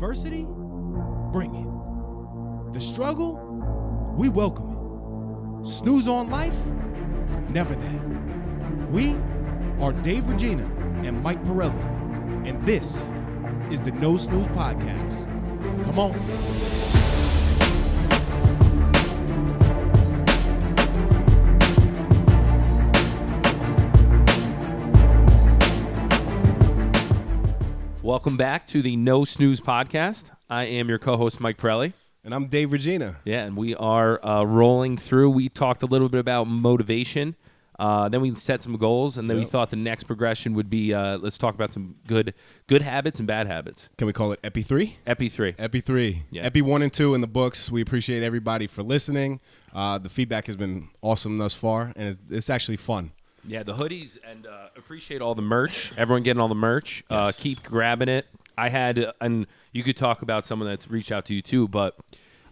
adversity, bring it. The struggle, we welcome it. Snooze on life, never that. We are Dave Regina and Mike Pirelli, and this is the No Snooze Podcast. Come on. Welcome back to the No Snooze Podcast. I am your co-host, Mike Pirelli. And I'm Dave Regina. Yeah, and we are rolling through. We talked a little bit about motivation. Then we set some goals, and then we thought the next progression would be let's talk about some good habits and bad habits. Can we call it Epi 3? Epi 3. Epi 3. Yeah. Epi 1 and 2 in the books. We appreciate everybody for listening. The feedback has been awesome thus far, and it's actually fun. Yeah, the hoodies, and appreciate all the merch. Everyone getting all the merch. Yes. Keep grabbing it. I had, and you could talk about someone that's reached out to you too, but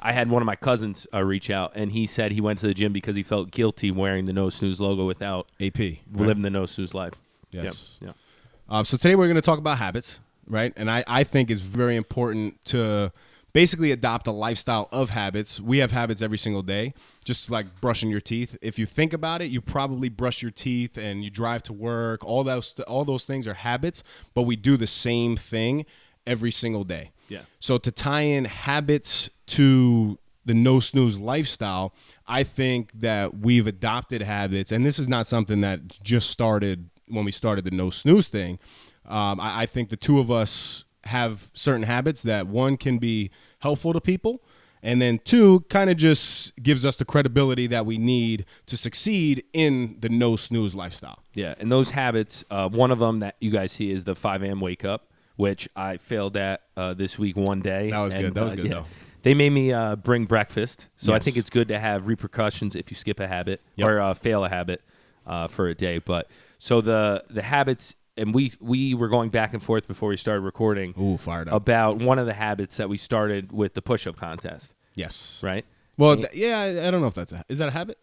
I had one of my cousins reach out, and he said he went to the gym because he felt guilty wearing the No Snooze logo without AP, right? Living the No Snooze life. Yes. Yeah. So today we're going to talk about habits, right? And I think it's very important to basically adopt a lifestyle of habits. We have habits every single day, just like brushing your teeth. If you think about it, you probably brush your teeth and you drive to work. All those things are habits, but we do the same thing every single day. Yeah. So to tie in habits to the No Snooze lifestyle, I think that we've adopted habits, and this is not something that just started when we started the No Snooze thing. I think the two of us have certain habits that, one, can be helpful to people, and then two, kind of just gives us the credibility that we need to succeed in the No Snooze lifestyle. Yeah, and those habits, one of them that you guys see is the 5 a.m. wake up, which I failed at this week one day. That was good. That was good, though. They made me bring breakfast, so Yes. I think it's good to have repercussions if you skip a habit or fail a habit for a day. But so the habits, and we were going back and forth before we started recording. Ooh, fired up. About one of the habits that we started with the push-up contest. Yes. Right? Well, I don't know if is that a habit?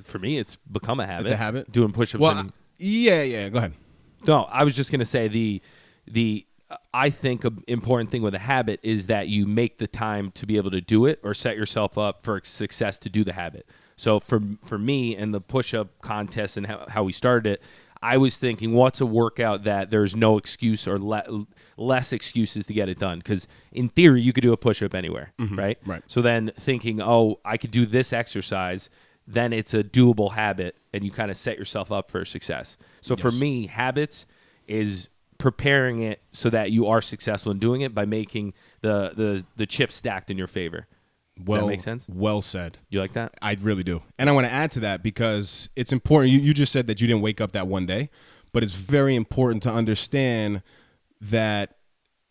For me, it's become a habit. It's a habit? Doing push-ups. Well, yeah, go ahead. No, I was just going to say the I think an important thing with a habit is that you make the time to be able to do it or set yourself up for success to do the habit. So for me and the push-up contest and how we started it, I was thinking, what's a workout that there's no excuse or less excuses to get it done? Because in theory, you could do a push-up anywhere, right? Right. So then thinking, I could do this exercise, then it's a doable habit, and you kind of set yourself up for success. So for me, habits is preparing it so that you are successful in doing it by making the chips stacked in your favor. Does that make sense? Well said. You like that? I really do. And I want to add to that because it's important. You just said that you didn't wake up that one day, but it's very important to understand that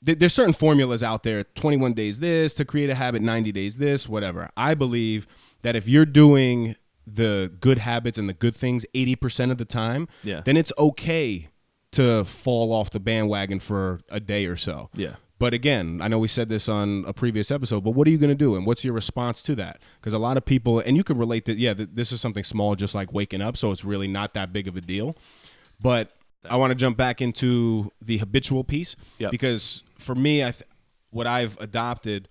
there's certain formulas out there, 21 days this, to create a habit, 90 days this, whatever. I believe that if you're doing the good habits and the good things 80% of the time, then it's okay to fall off the bandwagon for a day or so. Yeah. But again, I know we said this on a previous episode, but what are you going to do? And what's your response to that? Because a lot of people, and you could relate that, this is something small, just like waking up, so it's really not that big of a deal. But I want to jump back into the habitual piece because for me, what I've adopted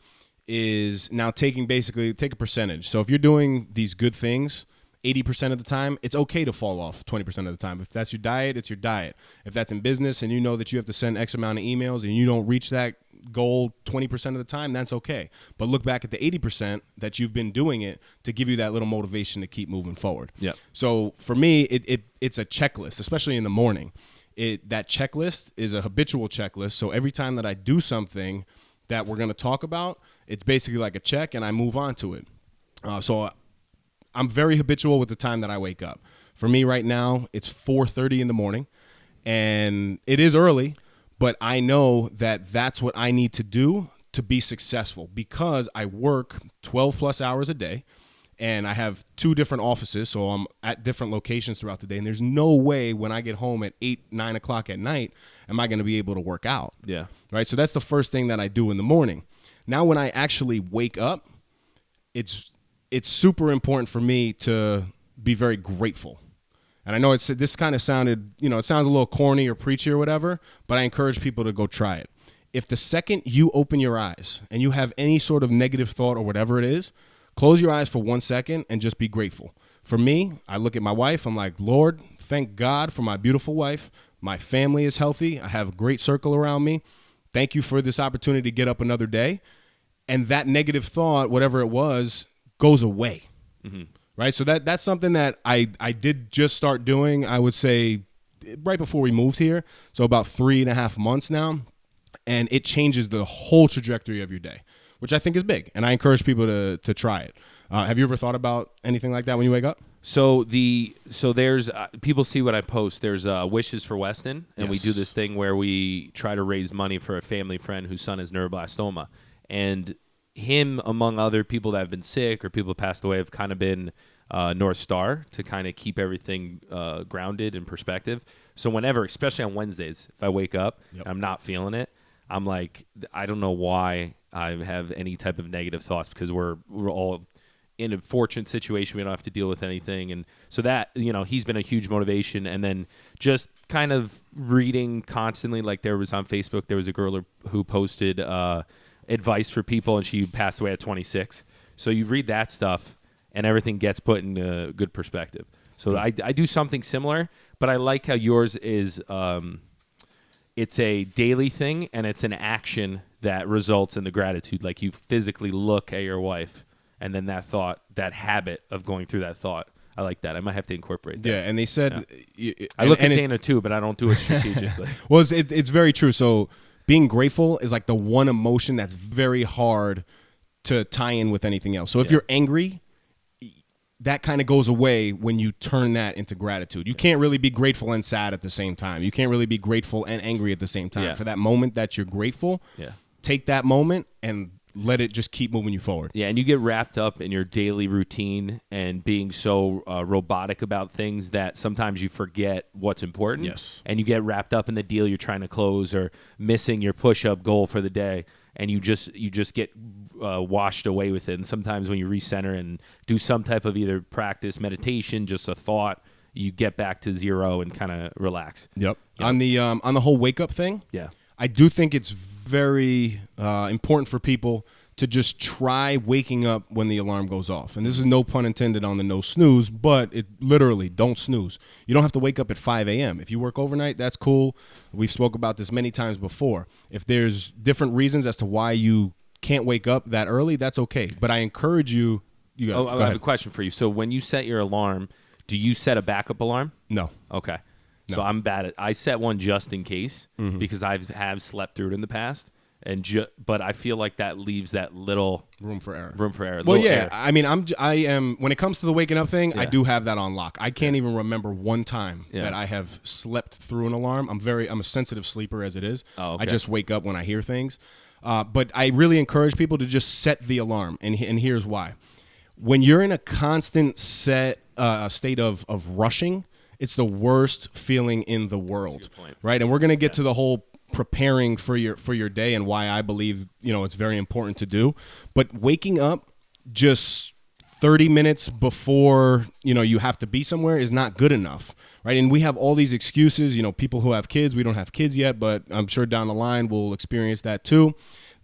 is now take a percentage. So if you're doing these good things 80% of the time, it's okay to fall off 20% of the time. If that's your diet, it's your diet. If that's in business and you know that you have to send X amount of emails and you don't reach that goal 20% of the time, that's okay. But look back at the 80% that you've been doing it to give you that little motivation to keep moving forward. Yeah. So for me, it's a checklist, especially in the morning. That checklist is a habitual checklist. So every time that I do something that we're going to talk about, it's basically like a check and I move on to it. So I'm very habitual with the time that I wake up. For me right now, it's 4:30 in the morning, and it is early, but I know that that's what I need to do to be successful because I work 12 plus hours a day, and I have 2 different offices, so I'm at different locations throughout the day, and there's no way when I get home at 8, 9 o'clock at night am I going to be able to work out. Yeah. Right? So that's the first thing that I do in the morning. Now when I actually wake up, it's super important for me to be very grateful. And I know this kind of sounded, it sounds a little corny or preachy or whatever, but I encourage people to go try it. if the second you open your eyes and you have any sort of negative thought or whatever it is, close your eyes for 1 second and just be grateful. For me, I look at my wife. I'm like, Lord, thank God for my beautiful wife. My family is healthy. I have a great circle around me. Thank you for this opportunity to get up another day. And that negative thought, whatever it was, goes away. Mm-hmm. Right? So that's something that I did just start doing, I would say, right before we moved here. So about 3.5 months now. And it changes the whole trajectory of your day, which I think is big. And I encourage people to try it. Have you ever thought about anything like that when you wake up? So there's people see what I post. There's Wishes for Weston, and we do this thing where we try to raise money for a family friend whose son has neuroblastoma. And him, among other people that have been sick or people who passed away, have kind of been North Star to kind of keep everything grounded in perspective. So whenever, especially on Wednesdays, if I wake up and I'm not feeling it, I'm like, I don't know why I have any type of negative thoughts, because we're all in a fortunate situation. We don't have to deal with anything. And so that, he's been a huge motivation. And then just kind of reading constantly, like there was on Facebook, there was a girl who posted advice for people, and she passed away at 26. So you read that stuff and everything gets put in a good perspective. So I do something similar, but I like how yours is it's a daily thing, and it's an action that results in the gratitude. Like you physically look at your wife, and then that thought, that habit of going through that thought. I like that. I might have to incorporate that. Yeah, and they said... I look at Dana too, but I don't do it strategically. Well, it's very true. So being grateful is like the one emotion that's very hard to tie in with anything else. So if you're angry, that kind of goes away when you turn that into gratitude. You can't really be grateful and sad at the same time. You can't really be grateful and angry at the same time. Yeah. For that moment that you're grateful, take that moment and let it just keep moving you forward. Yeah, and you get wrapped up in your daily routine and being so robotic about things that sometimes you forget what's important. Yes. And you get wrapped up in the deal you're trying to close or missing your push-up goal for the day. And you just get washed away with it. And sometimes when you recenter and do some type of either practice, meditation, just a thought, you get back to zero and kind of relax. Yep. On the whole wake up thing. Yeah. I do think it's very important for people to just try waking up when the alarm goes off. And this is no pun intended on the no snooze, but it literally, don't snooze. You don't have to wake up at 5 a.m. If you work overnight, that's cool. We've spoke about this many times before. If there's different reasons as to why you can't wake up that early, that's okay. But I encourage you. Go I ahead. have a question for you. So when you set your alarm, do you set a backup alarm? No. Okay. No. So I'm bad at. I set one just in case because I have slept through it in the past, but I feel like that leaves that little room for error. Well, yeah. Error. I mean, I am when it comes to the waking up thing, I do have that on lock. I can't even remember one time that I have slept through an alarm. I'm a sensitive sleeper as it is. Oh, okay. I just wake up when I hear things. But I really encourage people to just set the alarm, and here's why. When you're in a constant state of rushing, it's the worst feeling in the world, right? And we're going to get to the whole preparing for your day and why I believe, it's very important to do. But waking up just 30 minutes before, you have to be somewhere is not good enough, right? And we have all these excuses, people who have kids, we don't have kids yet, but I'm sure down the line we'll experience that too.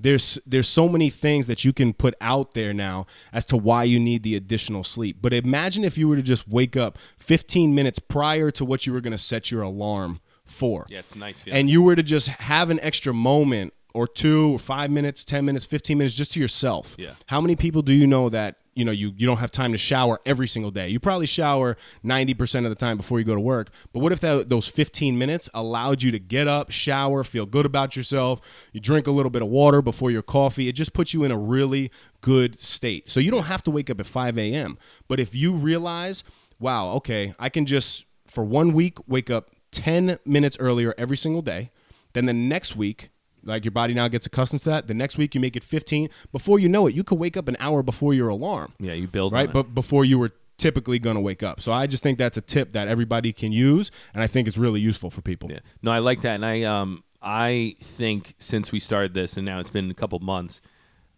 There's so many things that you can put out there now as to why you need the additional sleep. But imagine if you were to just wake up 15 minutes prior to what you were going to set your alarm for. Yeah, it's a nice feeling. And you were to just have an extra moment or 2 or 5 minutes, 10 minutes, 15 minutes just to yourself. Yeah. How many people do you know that, you don't have time to shower every single day? You probably shower 90% of the time before you go to work. But what if those 15 minutes allowed you to get up, shower, feel good about yourself, you drink a little bit of water before your coffee? It just puts you in a really good state. So you don't have to wake up at 5 a.m. But if you realize, wow, okay, I can just, for 1 week, wake up 10 minutes earlier every single day. Then the next week, like your body now gets accustomed to that. The next week you make it 15. Before you know it, you could wake up an hour before your alarm. Yeah, you build right, on it. But before you were typically going to wake up. So I just think that's a tip that everybody can use, and I think it's really useful for people. Yeah. No, I like that, and I think since we started this, and now it's been a couple months,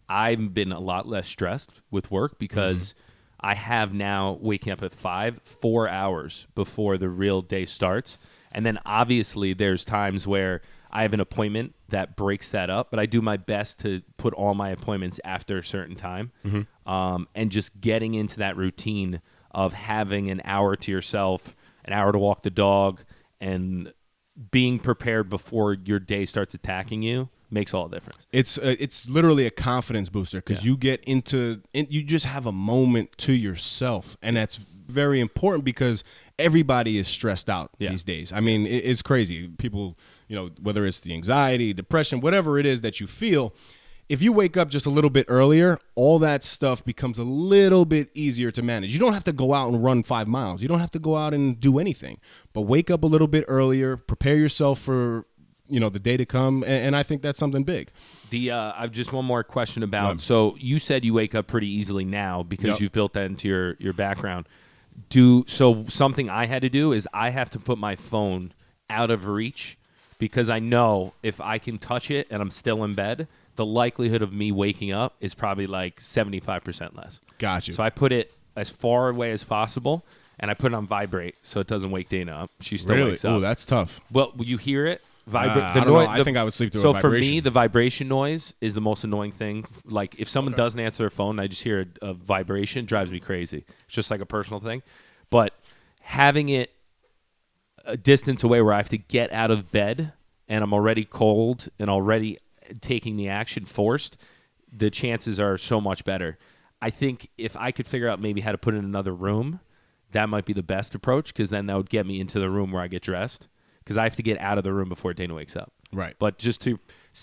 I've been a lot less stressed with work because I have now waking up at 4 hours before the real day starts. And then obviously there's times where I have an appointment that breaks that up, but I do my best to put all my appointments after a certain time. And just getting into that routine of having an hour to yourself, an hour to walk the dog, and being prepared before your day starts attacking you makes all the difference. It's literally a confidence booster because you get you just have a moment to yourself, and that's very important because everybody is stressed out these days. I mean, it's crazy. People, whether it's the anxiety, depression, whatever it is that you feel, if you wake up just a little bit earlier, all that stuff becomes a little bit easier to manage. You don't have to go out and run 5 miles. You don't have to go out and do anything, but wake up a little bit earlier, prepare yourself for the day to come, and I think that's something big. I've just one more question about. So you said you wake up pretty easily now because you've built that into your background. So something I had to do is I have to put my phone out of reach because I know if I can touch it and I'm still in bed, the likelihood of me waking up is probably like 75% less. Gotcha. So I put it as far away as possible, and I put it on vibrate so it doesn't wake Dana up. She still wakes up. Oh, that's tough. Well, you hear it? I don't know. I think I would sleep through a vibration. So for me, the vibration noise is the most annoying thing. Like if someone doesn't answer their phone, and I just hear a vibration, it drives me crazy. It's just like a personal thing. But having it a distance away where I have to get out of bed and I'm already cold and already taking the action forced, the chances are so much better. I think if I could figure out maybe how to put it in another room, that might be the best approach because then that would get me into the room where I get dressed. Because I have to get out of the room before Dana wakes up. Right. But just to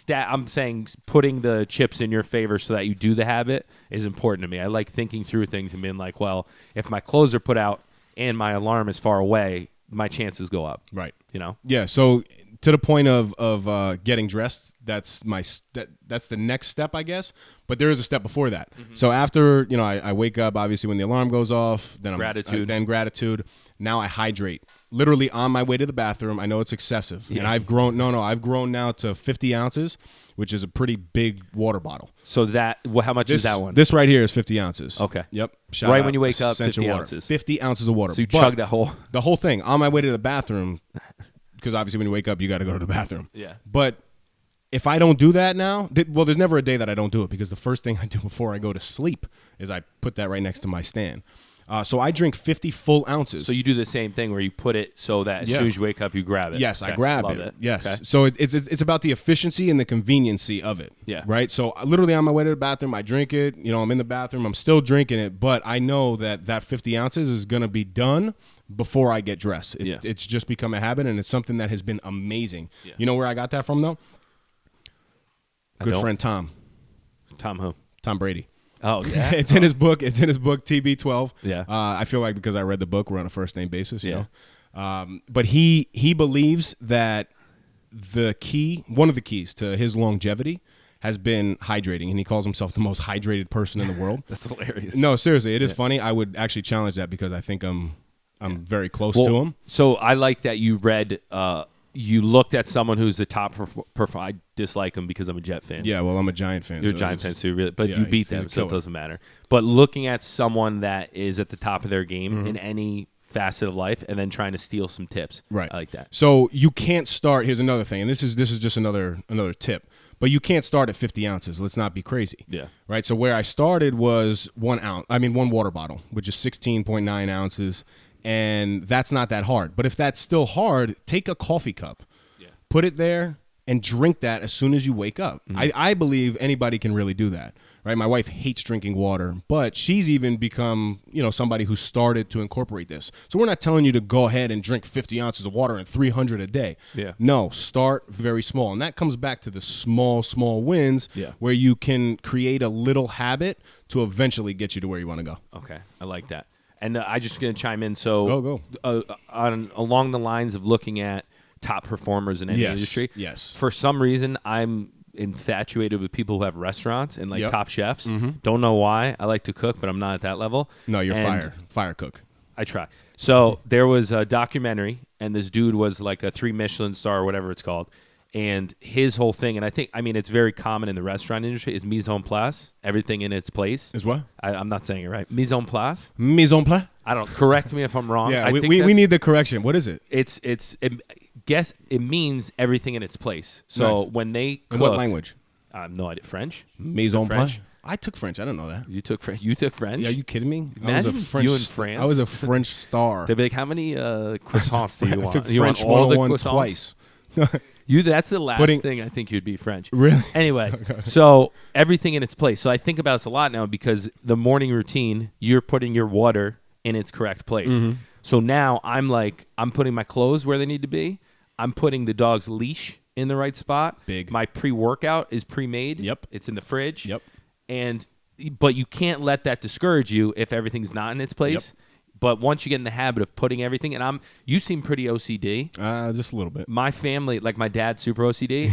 I'm saying putting the chips in your favor so that you do the habit is important to me. I like thinking through things and being like, well, if my clothes are put out and my alarm is far away, my chances go up. Right. Yeah. So to the point of getting dressed, that's the next step, I guess. But there is a step before that. Mm-hmm. So after I wake up, obviously when the alarm goes off, then gratitude. Now I hydrate. Literally on my way to the bathroom. I know it's excessive, and I've grown. I've grown now to 50 ounces, which is a pretty big water bottle. So how much is that one? This right here is 50 ounces. Okay. Yep. Right when you wake up, 50 water. ounces. 50 ounces of water. So you chug the whole thing on my way to the bathroom, because obviously when you wake up, you got to go to the bathroom. Yeah. But if I don't do that now, there's never a day that I don't do it because the first thing I do before I go to sleep is I put that right next to my stand. So I drink 50 full ounces. So you do the same thing where you put it so that as soon as you wake up, you grab it. Yes, okay. I grab Love it. Yes. Okay. So it's about the efficiency and the conveniency of it. Yeah. Right? So literally on my way to the bathroom, I drink it. I'm in the bathroom. I'm still drinking it. But I know that 50 ounces is going to be done before I get dressed. It's just become a habit, and it's something that has been amazing. Yeah. You know where I got that from, though? Good friend Tom. Tom who? Tom Brady. Oh, yeah? It's in his book. It's in his book, TB12. Yeah. I feel like because I read the book, we're on a first-name basis, you know. But he believes that one of the keys to his longevity has been hydrating, and he calls himself the most hydrated person in the world. That's hilarious. No, seriously, it is funny. I would actually challenge that because I think I'm very close to him. So I like that you read you looked at someone who's a top performer. I dislike him because I'm a Jet fan. Yeah, well, I'm a Giant fan. You're a Giant fan, so you beat them, so it doesn't matter. But looking at someone that is at the top of their game in any facet of life and then trying to steal some tips. Right. I like that. So you can't start. Here's another thing, and this is just another tip. But you can't start at 50 ounces. Let's not be crazy. Yeah. Right. So where I started was one water bottle, which is 16.9 ounces. And that's not that hard. But if that's still hard, take a coffee cup, put it there, and drink that as soon as you wake up. Mm-hmm. I believe anybody can really do that. Right? My wife hates drinking water, but she's even become, somebody who started to incorporate this. So we're not telling you to go ahead and drink 50 ounces of water and 300 a day. Yeah. No, start very small. And that comes back to the small wins where you can create a little habit to eventually get you to where you want to go. Okay. I like that. And I just going to chime in. So go. Along the lines of looking at top performers in any industry. Yes. For some reason, I'm infatuated with people who have restaurants and top chefs. Mm-hmm. Don't know why. I like to cook, but I'm not at that level. No, you're fire cook. I try. So there was a documentary, and this dude was like a 3 Michelin star or whatever it's called. And his whole thing, and it's very common in the restaurant industry, is mise en place, everything in its place. Is what? I'm not saying it right. Mise en place? Mise en place? I don't. Correct me if I'm wrong. Yeah, we need the correction. What is it? It's guess it means everything in its place. So Nice. when they cook, In what language? I have no idea. French? Mise en French? place. I took French. I didn't know that. You took French? You took French? Yeah, are you kidding me? Imagine you in France. I was a French star. They'd be like, how many croissants do you I want? took You want French all the 101 croissants? twice. That's the last thing I think you'd be French. Really? Anyway, so everything in its place. So I think about this a lot now because the morning routine, you're putting your water in its correct place. Mm-hmm. So now I'm putting my clothes where they need to be. I'm putting the dog's leash in the right spot. Big. My pre-workout is pre-made. Yep. It's in the fridge. Yep. But you can't let that discourage you if everything's not in its place. Yep. But once you get in the habit of putting everything, and you seem pretty OCD. Just a little bit. My family, like my dad's super OCD.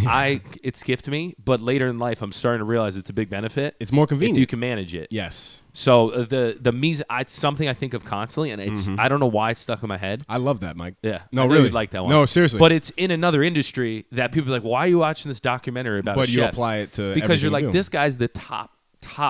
It skipped me, but later in life, I'm starting to realize it's a big benefit. It's more convenient if you can manage it. Yes. So the mise, it's something I think of constantly, and it's I don't know why it's stuck in my head. I love that, Mike. Yeah, No, I really. would like that one. No, seriously. But it's in another industry that people are like, why are you watching this documentary about? But a you chef? apply it to because you're everything you like, do. this guy's the top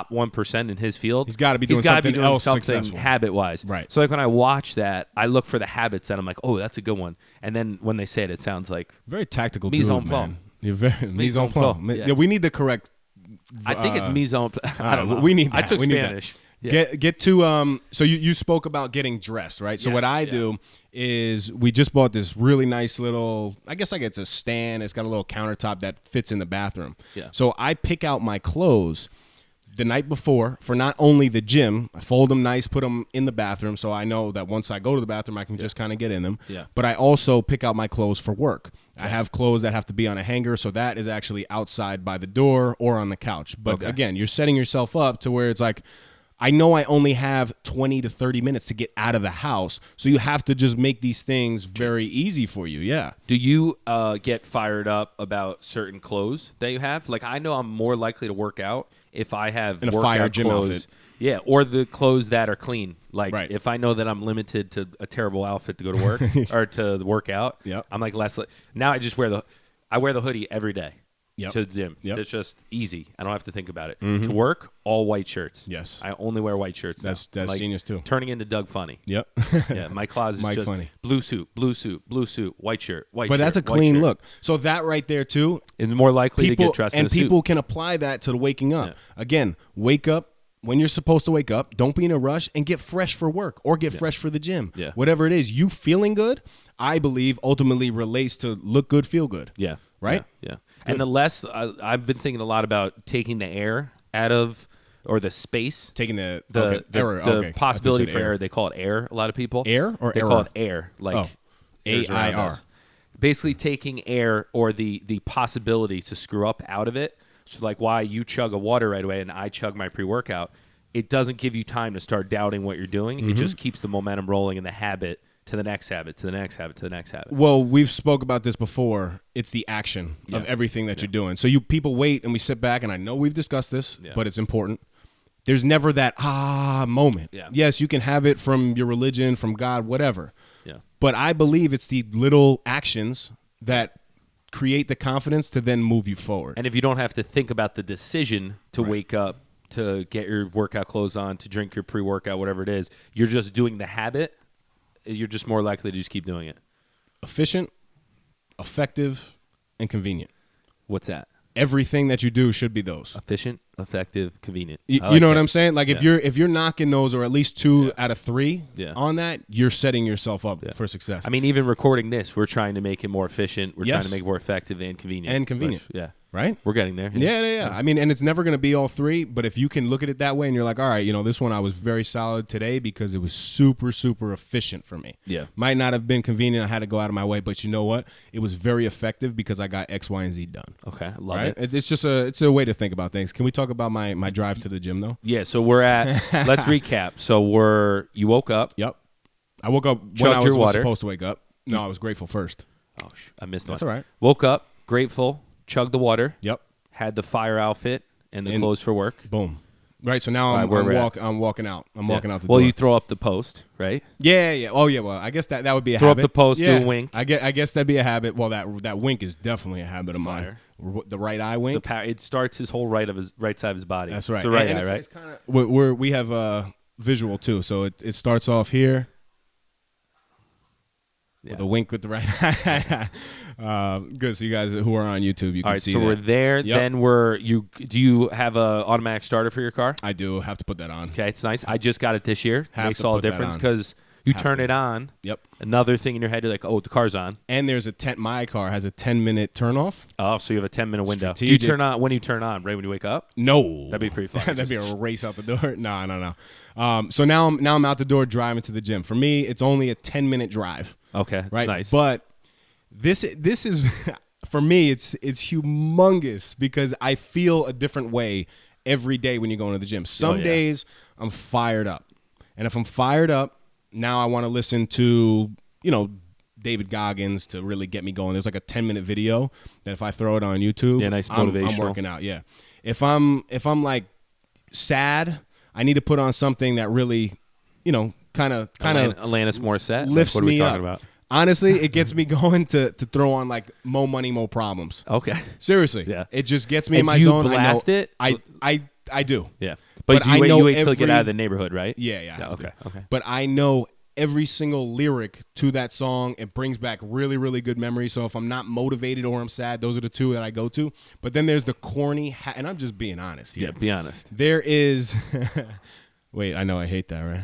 1% in his field. He's gotta be doing gotta something else successful. habit-wise. Right. So like when I watch that, I look for the habits that I'm like, oh, that's a good one. And then when they say it, it sounds like very tactical mise dude, en place. man. You're very mise en en place. place. Yeah, we need the correct. I think it's mise en place. I don't know. We need that. I took We need Spanish. that. Yeah. Get to so you spoke about getting dressed, right? So Yes, what I yeah. do is we just bought this really nice little, I guess like it's a stand. It's got a little countertop that fits in the bathroom. Yeah. So I pick out my clothes the night before for not only the gym. I fold them nice, put them in the bathroom, so I know that once I go to the bathroom, I can just kind of get in them. Yeah. But I also pick out my clothes for work. I have clothes that have to be on a hanger, so that is actually outside by the door or on the couch. But again, you're setting yourself up to where it's like, I know I only have 20 to 30 minutes to get out of the house, so you have to just make these things very easy for you. Yeah. Do you get fired up about certain clothes that you have? Like, I know I'm more likely to work out if I have In a workout fire gym clothes. outfit. Yeah, or the clothes that are clean. Like, Right. if I know that I'm limited to a terrible outfit to go to work or to work out, Yep. I'm like now I just wear the hoodie every day. Yep. To the gym. Yep. It's just easy. I don't have to think about it. To work, all white shirts. Yes. I only wear white shirts. That's now. Like, genius too. Turning into Doug Funny. Yep. Yeah, my closet is Mike just Funny. blue suit, white shirt, white But shirt. that's a white clean shirt. look. So that right there too, It's more likely to people get dressed in and a suit. people can apply that to the waking up. Yeah. Again, wake up when you're supposed to wake up. Don't be in a rush and get fresh for work or get fresh for the gym. Yeah. Whatever it is, you feeling good, I believe ultimately relates to look good, feel good. Yeah. Right? Yeah. And the less I've been thinking a lot about taking the air out of or the space. Taking the The okay. possibility I thought you for said error. They call it air. A lot of people Air or they error? call it air. Like Oh. airs around AIR. us. Basically, taking air or the possibility to screw up out of it. So like why you chug a water right away and I chug my pre-workout. It doesn't give you time to start doubting what you're doing. Mm-hmm. It just keeps the momentum rolling and the habit to the next habit, to the next habit, to the next habit. Well, we've spoke about this before. It's the action of everything that you're doing. So people wait and we sit back, and I know we've discussed this, but it's important. There's never that moment. Yeah. Yes, you can have it from your religion, from God, whatever. Yeah. But I believe it's the little actions that create the confidence to then move you forward. And if you don't have to think about the decision to wake up, to get your workout clothes on, to drink your pre-workout, whatever it is, you're just doing the habit, you're just more likely to just keep doing it. Efficient, effective, and convenient. What's that? Everything that you do should be those. Efficient, effective, convenient. You know what I'm saying? Like if you're knocking those or at least 2 out of 3 on that, you're setting yourself up for success. I mean, even recording this, we're trying to make it more efficient. We're trying to make it more effective and convenient. And convenient. Yeah. Right? We're getting there. Yeah. I mean, and it's never going to be all 3, but if you can look at it that way and you're like, all right, this one I was very solid today because it was super, super efficient for me. Yeah. Might not have been convenient. I had to go out of my way, but you know what? It was very effective because I got X, Y, and Z done. Okay. Love Right? it. It's just it's a way to think about things. Can we talk about my drive to the gym though? Yeah. So we're at, let's recap. So you woke up. Yep. I woke up when Chugged I your was water. supposed to wake up. No, I was grateful first. Oh, I missed one. That's all right. Woke up, grateful, chugged the water. Yep. Had the fire outfit and the clothes for work. Boom. Right, so now I'm walking out. I'm walking out the door. Well, you throw up the post, right? Yeah. Oh, yeah. Well, I guess that would be a Throw habit. up the post, do yeah. a wink. I guess that'd be a habit. Well, that wink is definitely a habit of mine. The right eye wink. It starts his whole right side of his body. That's right. It's the right and eye, right? It's kind of we have visual too, so it starts off here. with a wink with the right eye. Good. So you guys who are on YouTube, you can see that. So we're there. Yep. Then do you have a automatic starter for your car? I do have to put that on. Okay, it's nice. I just got it this year. Makes all the difference because you turn it on. Yep. Another thing in your head, you're like, oh, the car's on. And there's my car has a 10-minute turn off. Oh, so you have a 10-minute window. Strategic. Do you turn on when you turn on? Right when you wake up? No. That'd be pretty fun. That'd be a race out the door. No. So now I'm out the door driving to the gym. For me, it's only a 10-minute drive. Okay, right. Nice. But this is for me. It's humongous because I feel a different way every day when you go into the gym. Some days I'm fired up, and if I'm fired up, now I want to listen to David Goggins to really get me going. There's like a 10-minute video that if I throw it on YouTube, nice I'm motivational. working out. Yeah. If I'm like sad, I need to put on something that really, kind of Alanis Morissette lifts what are we me talking up. About? Honestly, it gets me going to throw on like Mo Money, Mo Problems. Okay. Seriously. Yeah. It just gets me in And my do you zone. blast it? I do. Yeah. But do I you know wait till you get every- out of the neighborhood, right? Yeah. Okay. But I know every single lyric to that song. It brings back really, really good memories. So if I'm not motivated or I'm sad, those are the two that I go to. But then there's the corny, and I'm just being honest here. Yeah, be honest. There is, wait, I know I hate that, right?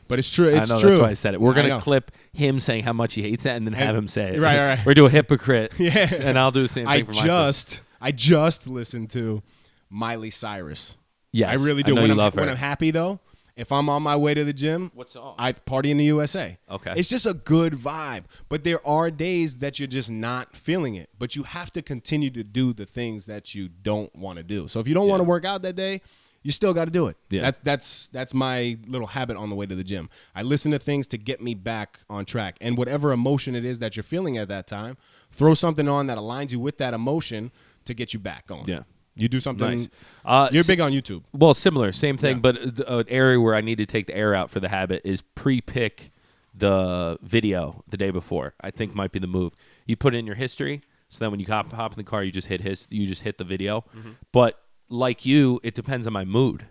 But it's true. It's I know, true. That's why I said it. We're going know. to clip him saying how much he hates it and then have him say it. Right. We're do a hypocrite. Yeah. And I'll do the same thing for my I just listened to Miley Cyrus. Yes. I really do. I know you love her. When I'm happy, though, if I'm on my way to the gym, What song? I Party in the USA. Okay. It's just a good vibe. But there are days that you're just not feeling it. But you have to continue to do the things that you don't want to do. So if you don't want to work out that day, you still got to do it. Yeah. That's my little habit on the way to the gym. I listen to things to get me back on track. And whatever emotion it is that you're feeling at that time, throw something on that aligns you with that emotion to get you back going. Yeah. You do something. Nice. You're big on YouTube. Well, similar, same thing, Yeah. but an area where I need to take the air out for the habit is pre-pick the video the day before. I think might be the move. You put it in your history, so then when you hop in the car, you just hit the video. Mm-hmm. But like you, it depends on my mood,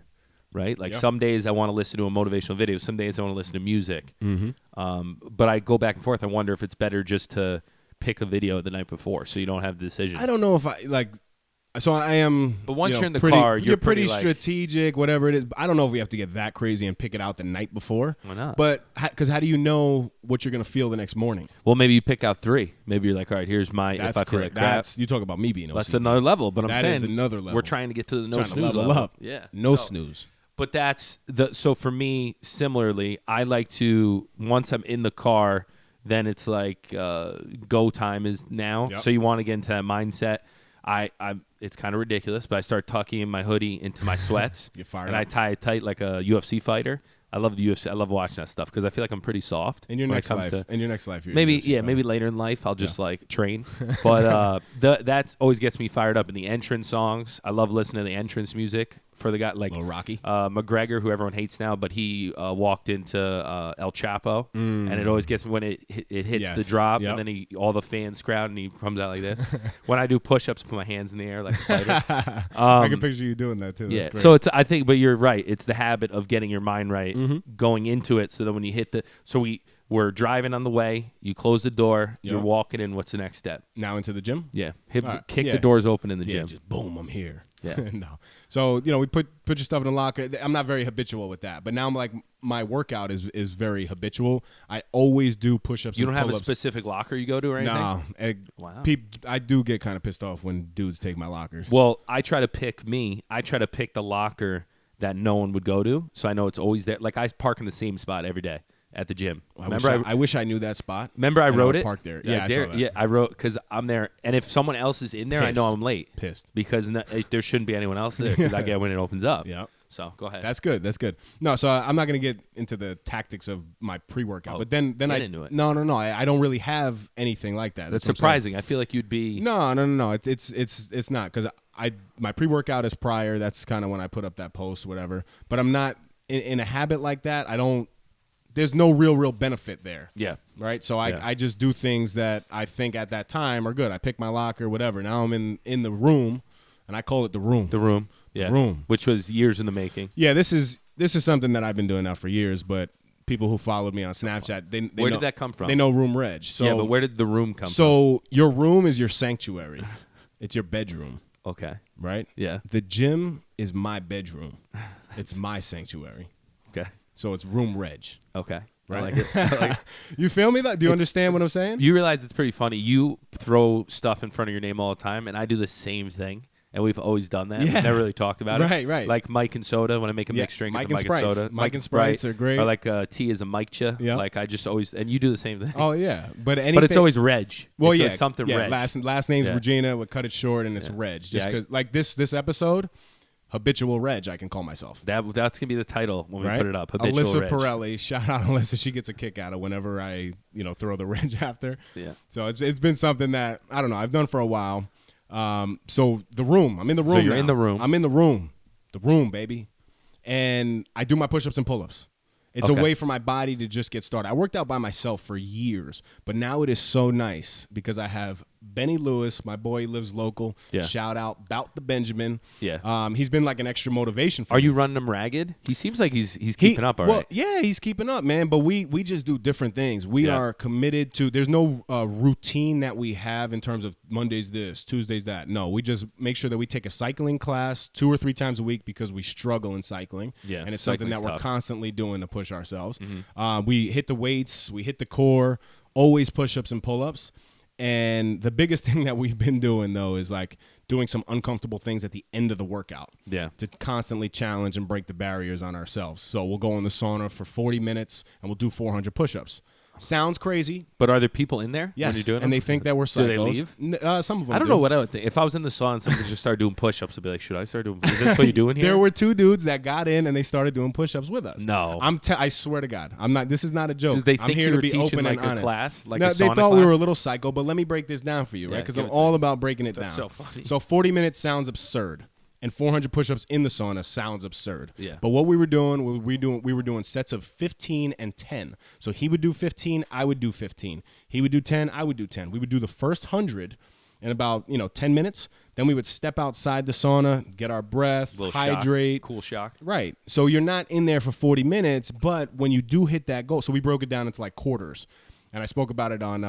right? Like some days I want to listen to a motivational video, some days I want to listen to music. Mm-hmm. But I go back and forth. I wonder if it's better just to pick a video the night before, so you don't have the decision. I don't know if I like. So I am. But once you're in the pretty, car, you're pretty like, strategic, whatever it is. I don't know if we have to get that crazy and pick it out the night before. Why not? But because how do you know what you're going to feel the next morning? Well, maybe you pick out 3. Maybe you're like, all right, here's my. That's if I feel like crap, you talk about me being OCD. that's another level. But I'm That saying is another level. We're trying to get to the no Trying to snooze level level. up. Yeah, No So- snooze. But that's so for me, similarly, I like to, once I'm in the car, then it's like go time is now. Yep. So you want to get into that mindset. It's kind of ridiculous, but I start tucking my hoodie into my sweats. Get fired and up. I tie it tight like a UFC fighter. I love the UFC. I love watching that stuff because I feel like I'm pretty soft. In your when next it comes life. to, In your next life. You're maybe a UFC fighter. maybe later in life I'll just like train. But that's always gets me fired up. In the entrance songs, I love listening to the entrance music for the guy like Little Rocky. McGregor, who everyone hates now, but he walked into El Chapo, and it always gets me when it hits the Yes. drop, Yep. and then all the fans crowd, and he comes out like this. When I do push-ups, put my hands in the air like a fighter. I can picture you doing that too. Yeah, That's great. so I think, but you're right. It's the habit of getting your mind right, Mm-hmm. going into it, so that when you hit we're driving on the way. You close the door. Yep. You're walking in. What's the next step? Now into the gym. Yeah, All right. kick Yeah. the doors open in the Yeah, gym. just boom, I'm here. Yeah. No. So, we put your stuff in the locker. I'm not very habitual with that. But now I'm like, my workout is very habitual. I always do push-ups You and don't have a pull-ups. specific locker you go to or anything? No. Wow. I do get kind of pissed off when dudes take my lockers. Well, I try to pick the locker that no one would go to, so I know it's always there. Like I park in the same spot every day at the gym. I wish I knew that spot. Remember I and wrote would it? Park there. Yeah, I saw that. Yeah, I wrote because I'm there, and if someone else is in there, I know Pissed. I'm late. Pissed. Because there shouldn't be anyone else there because I get when it opens up. Yep. So go ahead. That's good. That's good. No, so I'm not going to get into the tactics of my pre-workout, but then get I into it. No. I don't really have anything like that. That's what I'm saying. surprising. I feel like you'd be. No. It's not because my pre-workout is prior. That's kind of when I put up that post, whatever. But I'm not in a habit like that. I don't. There's no real benefit there. Yeah. Right. So I just do things that I think at that time are good. I pick my locker, whatever. Now I'm in the room, and I call it the room. The room. Yeah. Room. Which was years in the making. Yeah. This is something that I've been doing now for years, but people who followed me on Snapchat, they Where know, did that come from? They know room reg. So, yeah, but where did the room come from? So your room is your sanctuary. It's your bedroom. Okay. Right? Yeah. The gym is my bedroom. It's my sanctuary. Okay. So it's room reg. Okay. Right? I like it. I like it. You feel me? Do you understand what I'm saying? You realize it's pretty funny. You throw stuff in front of your name all the time, and I do the same thing. And we've always done that. Yeah. We've never really talked about it. Right. Like Mike and soda, when I make a mixed drink, Mike it's a and Mike and Sprites. soda. Mike and Sprites are great. Or like tea is a Mike cha. Yeah. Like I just always, and you do the same thing. Oh, yeah. But it's always Reg. Well, it's yeah. Something yeah, Reg. Last name's Yeah. Regina. We'll cut it short, and it's Reg. Just because, like this episode, Habitual Reg, I can call myself. That's going to be the title when we right? put it up. Habitual Alyssa Reg. Pirelli. Shout out Alyssa. She gets a kick out of whenever I, throw the Reg after. Yeah. So it's been something that, I don't know, I've done for a while. So the room. I'm in the room. So you're now. in the room. I'm in the room. The room, baby. And I do my push-ups and pull-ups. It's Okay. a way for my body to just get started. I worked out by myself for years, but now it is so nice because I have Benny Lewis, my boy, lives local. Yeah. Shout out, Bout the Benjamin. Yeah. He's been like an extra motivation for Are me. you running him ragged? He seems like he's keeping up all right. Yeah, he's keeping up, man. But we just do different things. We Yeah. are committed to. There's no routine that we have in terms of Mondays this, Tuesdays that. No, we just make sure that we take a cycling class 2 or 3 times a week because we struggle in cycling. Yeah, and it's something that cycling's we're tough. constantly doing to push ourselves. We hit the weights, we hit the core, always push-ups and pull-ups. And the biggest thing that we've been doing, though, is like doing some uncomfortable things at the end of the workout. Yeah. To constantly challenge and break the barriers on ourselves. So we'll go in the sauna for 40 minutes and we'll do 400 push-ups. Sounds crazy. But are there people in there Yes. when you're doing and them? they think that we're psychos. Do they leave? Some of them I don't do. know what I would think. If I was in the sauna and somebody just started doing push-ups, I'd be like, should I start doing Is this what you're doing here? There were 2 dudes that got in and they started doing push-ups with us. No. I swear to God. I'm not. This is not a joke. Did they I'm think here you to were be teaching open like and a honest. class? Like no, a they sauna thought we class? were a little psycho, but let me break this down for you, Yeah, right? Because give I'm it to all me. about breaking it That's down. so funny. So 40 minutes sounds absurd. And 400 push-ups in the sauna sounds absurd. Yeah. But what we were doing, we were doing sets of 15 and 10. So he would do 15, I would do 15. He would do 10, I would do 10. We would do the first 100 in about 10 minutes. Then we would step outside the sauna, get our breath, Little hydrate. shock. Cool shock. Right. So you're not in there for 40 minutes, but when you do hit that goal, so we broke it down into like quarters. And I spoke about it on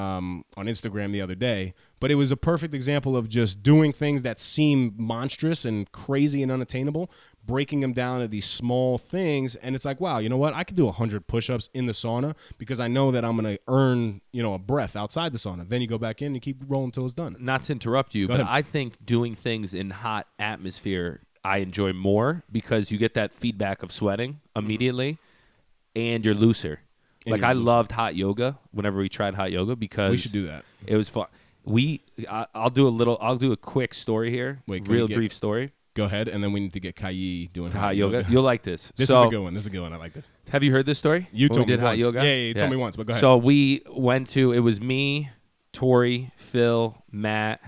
Instagram the other day. But it was a perfect example of just doing things that seem monstrous and crazy and unattainable, breaking them down to these small things. And it's like, wow, you know what? I could do 100 push-ups in the sauna because I know that I'm going to earn, a breath outside the sauna. Then you go back in and you keep rolling until it's done. Not to interrupt you, Go but ahead. I think doing things in hot atmosphere I enjoy more because you get that feedback of sweating immediately and you're looser. And Like you're I looser. loved hot yoga whenever we tried hot yoga because We should do that. it was fun. I'll do a quick story here. Wait, can we real get- brief story. Go ahead, and then we need to get Kai doing Hot yoga. You'll like this. This So, is a good one. This is a good one. I like this. Have you heard this story? You When told we did me hot once. yoga. Yeah, you told me once, but go ahead. So we went to. It was me, Tori, Phil, Matt,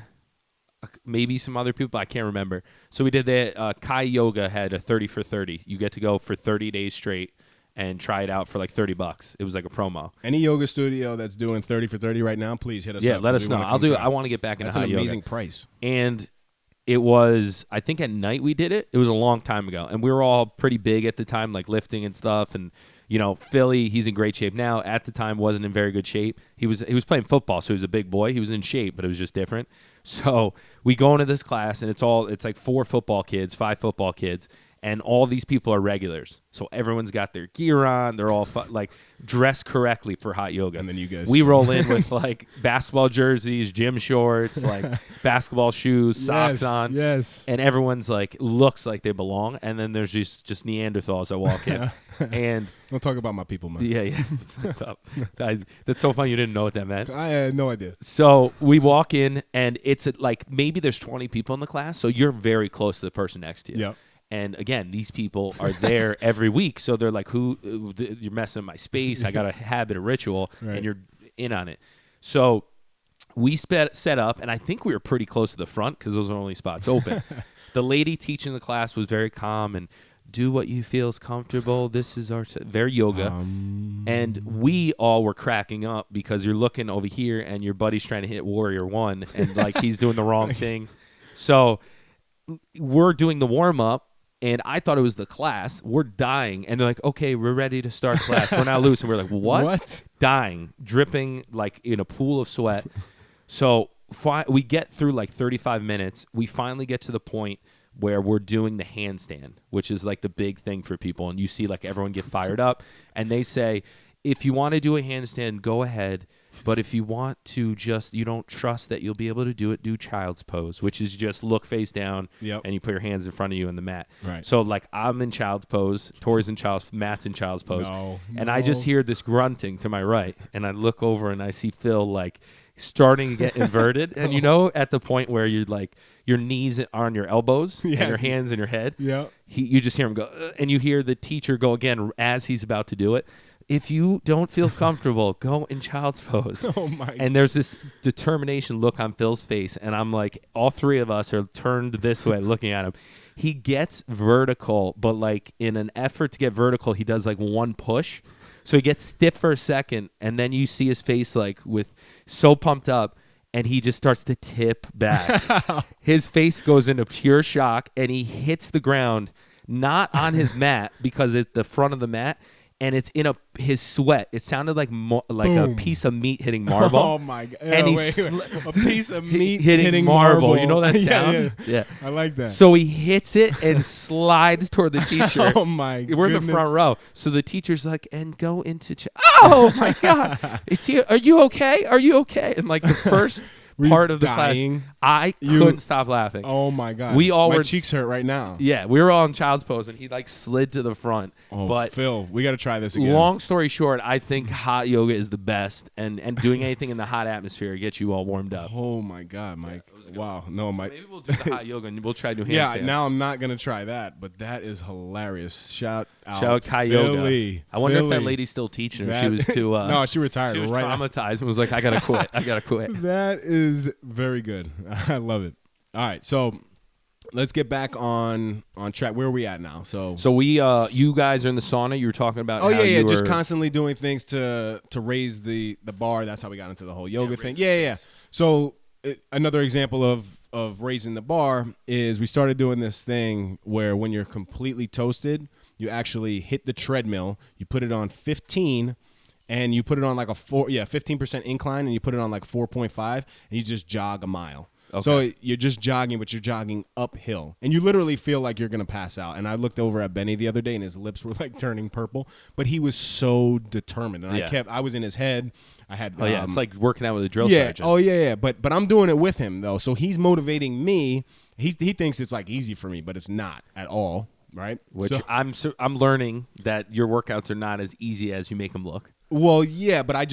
maybe some other people. I can't remember. So we did that. Kai Yoga had a 30 for 30. You get to go for 30 days straight and try it out for like $30. It was like a promo. Any yoga studio that's doing 30 for 30 right now, please hit us Yeah, up. let 'cause us we know. wanna I'll come do it. try. I want to get back into That's hot an yoga. amazing price. And it was, I think at night we did it. It was a long time ago. And we were all pretty big at the time, like lifting and stuff. And, Philly, he's in great shape now. At the time, wasn't in very good shape. He was playing football, so he was a big boy. He was in shape, but it was just different. So we go into this class, and it's like 5 football kids. And all these people are regulars. So everyone's got their gear on. They're all like dressed correctly for hot yoga. And then you guys... We roll in with like basketball jerseys, gym shorts, like basketball shoes, socks on. Yes. And everyone's like looks like they belong. And then there's just Neanderthals that walk in. And Don't talk about my people, man. yeah. That's so funny you didn't know what that meant. I had no idea. So we walk in and it's like maybe there's 20 people in the class. So you're very close to the person next to you. Yep. And again, these people are there every week. So they're like, you're messing up my space. I got a habit, a ritual, Right. and you're in on it. So we set up, and I think we were pretty close to the front because those are only spots open. The lady teaching the class was very calm and do what you feel is comfortable. This is very yoga. And we all were cracking up because you're looking over here and your buddy's trying to hit Warrior 1 and like he's doing the wrong thing. So we're doing the warm up. And I thought it was the class. We're dying. And they're like, okay, we're ready to start class. We're now loose. And we're like, what? Dying, dripping like in a pool of sweat. So we get through like 35 minutes. We finally get to the point where we're doing the handstand, which is like the big thing for people. And you see like everyone get fired up. And they say, if you want to do a handstand, go ahead. But if you want to you don't trust that you'll be able to do it, do child's pose, which is just look face down and you put your hands in front of you on the mat. Right. So like I'm in child's pose, Tori's in child's, Matt's in child's pose. And I just hear this grunting to my right. And I look over and I see Phil like starting to get inverted. And at the point where you're like, your knees are on your elbows and your hands in your head. Yeah. You just hear him go, and you hear the teacher go again as he's about to do it. If you don't feel comfortable, go in child's pose. Oh my! And there's this determination look on Phil's face, and I'm like, all three of us are turned this way looking at him. He gets vertical, but like in an effort to get vertical, he does like one push. So he gets stiff for a second, and then you see his face like with so pumped up, and he just starts to tip back. His face goes into pure shock, and he hits the ground, not on his mat because it's the front of the mat. And it's in his sweat. It sounded like a piece of meat hitting marble. Oh my god! And a piece of meat hitting marble. You know that sound? Yeah, I like that. So he hits it and slides toward the teacher. Oh my! We're in the front row. So the teacher's like, and go into. Oh my god! Are you okay? Are you okay? And like the first part of the class, I couldn't stop laughing. Oh my god! My cheeks hurt right now. Yeah, we were all in child's pose, and he like slid to the front. Oh, but Phil, we got to try this again. Long story short, I think hot yoga is the best, and doing anything in the hot atmosphere gets you all warmed up. Oh my god, Mike! Wow, no, Mike. Maybe we'll do the hot yoga and we'll try to do handstands. Yeah, now I'm not gonna try that, but that is hilarious. Shout out Kai Philly. Yoga. I wonder if that lady's still teaching. She was too. No, she retired. She was right traumatized and was like, "I gotta quit. I gotta quit." That is very good. I love it. All right, so let's get back on track. Where are we at now? So we, you guys are in the sauna. You were talking about. Oh yeah, just constantly doing things to raise the bar. That's how we got into the whole yoga thing. Yeah. So another example of raising the bar is we started doing this thing where when you're completely toasted, you actually hit the treadmill. You put it on 15. And you put it on like 15% incline, and you put it on like 4.5, and you just jog a mile. Okay. So you're just jogging, but you're jogging uphill. And you literally feel like you're going to pass out. And I looked over at Benny the other day, and his lips were like turning purple. But he was so determined. And I was in his head. I had it's like working out with a drill sergeant. Oh, yeah. But I'm doing it with him, though. So he's motivating me. He thinks it's like easy for me, but it's not at all. Right? Which I'm learning that your workouts are not as easy as you make them look. Well, yeah, but I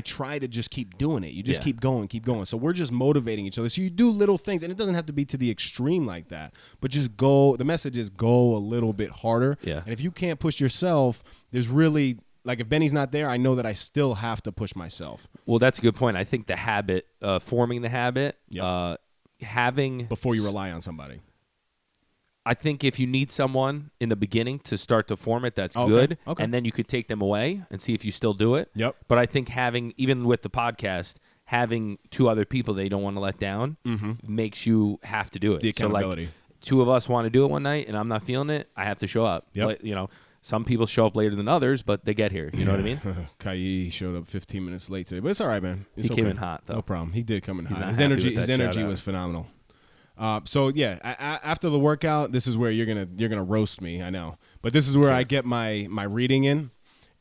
try to just keep doing it. You just keep going. So we're just motivating each other. So you do little things, and it doesn't have to be to the extreme like that, but just go. The message is go a little bit harder. Yeah. And if you can't push yourself, there's really, like, if Benny's not there, I know that I still have to push myself. Well, that's a good point. I think the habit, forming the habit, having. Before you rely on somebody. I think if you need someone in the beginning to start to form it, that's good. Okay. And then you could take them away and see if you still do it. Yep. But I think even with the podcast, having two other people that you don't want to let down makes you have to do it. The accountability. So like, two of us want to do it one night, and I'm not feeling it. I have to show up. Yep. Some people show up later than others, but they get here. You know what I mean? Kai showed up 15 minutes late today, but it's all right, man. He came in hot, though. No problem. He did come in hot. His energy was phenomenal. So yeah, after the workout, this is where you're gonna roast me. I know, but this is where I get my reading in,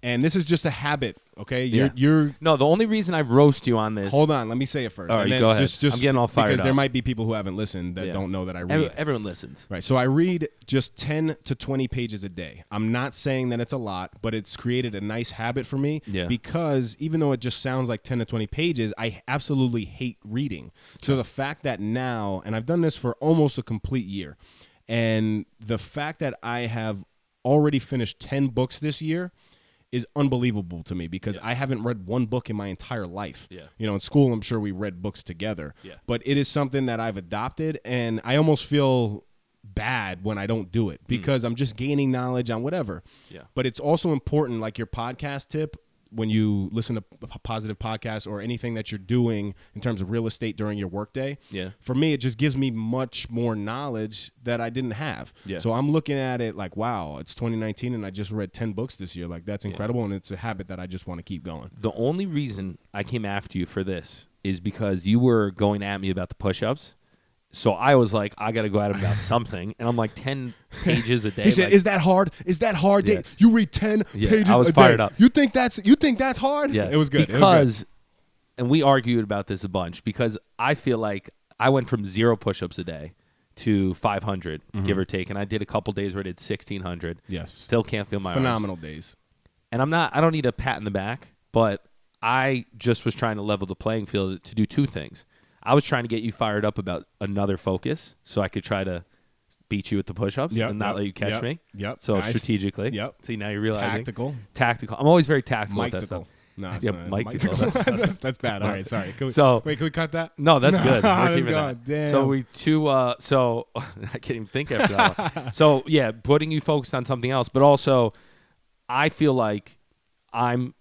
and this is just a habit. Okay, you're no. The only reason I roast you on this. Hold on, let me say it first. All right, go ahead. Just I'm getting all fired because up. there might be people who haven't listened that don't know that I read. Everyone listens, right? So I read just 10 to 20 pages a day. I'm not saying that it's a lot, but it's created a nice habit for me. Yeah. Because even though it just sounds like 10 to 20 pages, I absolutely hate reading. So the fact that now, and I've done this for almost a complete year, and the fact that I have already finished 10 books this year is unbelievable to me because I haven't read one book in my entire life. Yeah. In school, I'm sure we read books together. Yeah. But it is something that I've adopted, and I almost feel bad when I don't do it because I'm just gaining knowledge on whatever. Yeah. But it's also important, like your podcast tip, when you listen to positive podcasts or anything that you're doing in terms of real estate during your workday. Yeah. For me, it just gives me much more knowledge that I didn't have. Yeah. So I'm looking at it like, wow, it's 2019 and I just read 10 books this year. Like, that's incredible, and it's a habit that I just want to keep going. The only reason I came after you for this is because you were going at me about the push-ups. So I was like, I got to go at him about something. And I'm like, 10 pages a day. He said, like, is that hard? Is that hard? Yeah. You read 10 pages I was a fired day. up. You think that's hard? Yeah. It was good. Because, and we argued about this a bunch, because I feel like I went from 0 push-ups a day to 500, give or take. And I did a couple days where I did 1,600. Yes. Still can't feel my arms. Phenomenal days. And I don't need a pat in the back, but I just was trying to level the playing field to do 2 things. I was trying to get you fired up about another focus so I could try to beat you with the push-ups and not let you catch me. Yep. So Nice. strategically. Yep. See, now you're realizing. Tactical. I'm always very tactical with that Mike-tical. stuff. No, Yeah, it's not. Mike-tical. That's bad. All right, sorry. Can we keep that out? No, that's good. We're Let's keeping go. that. Damn. So I can't even think after that one. So yeah, putting you focused on something else, but also I feel like I'm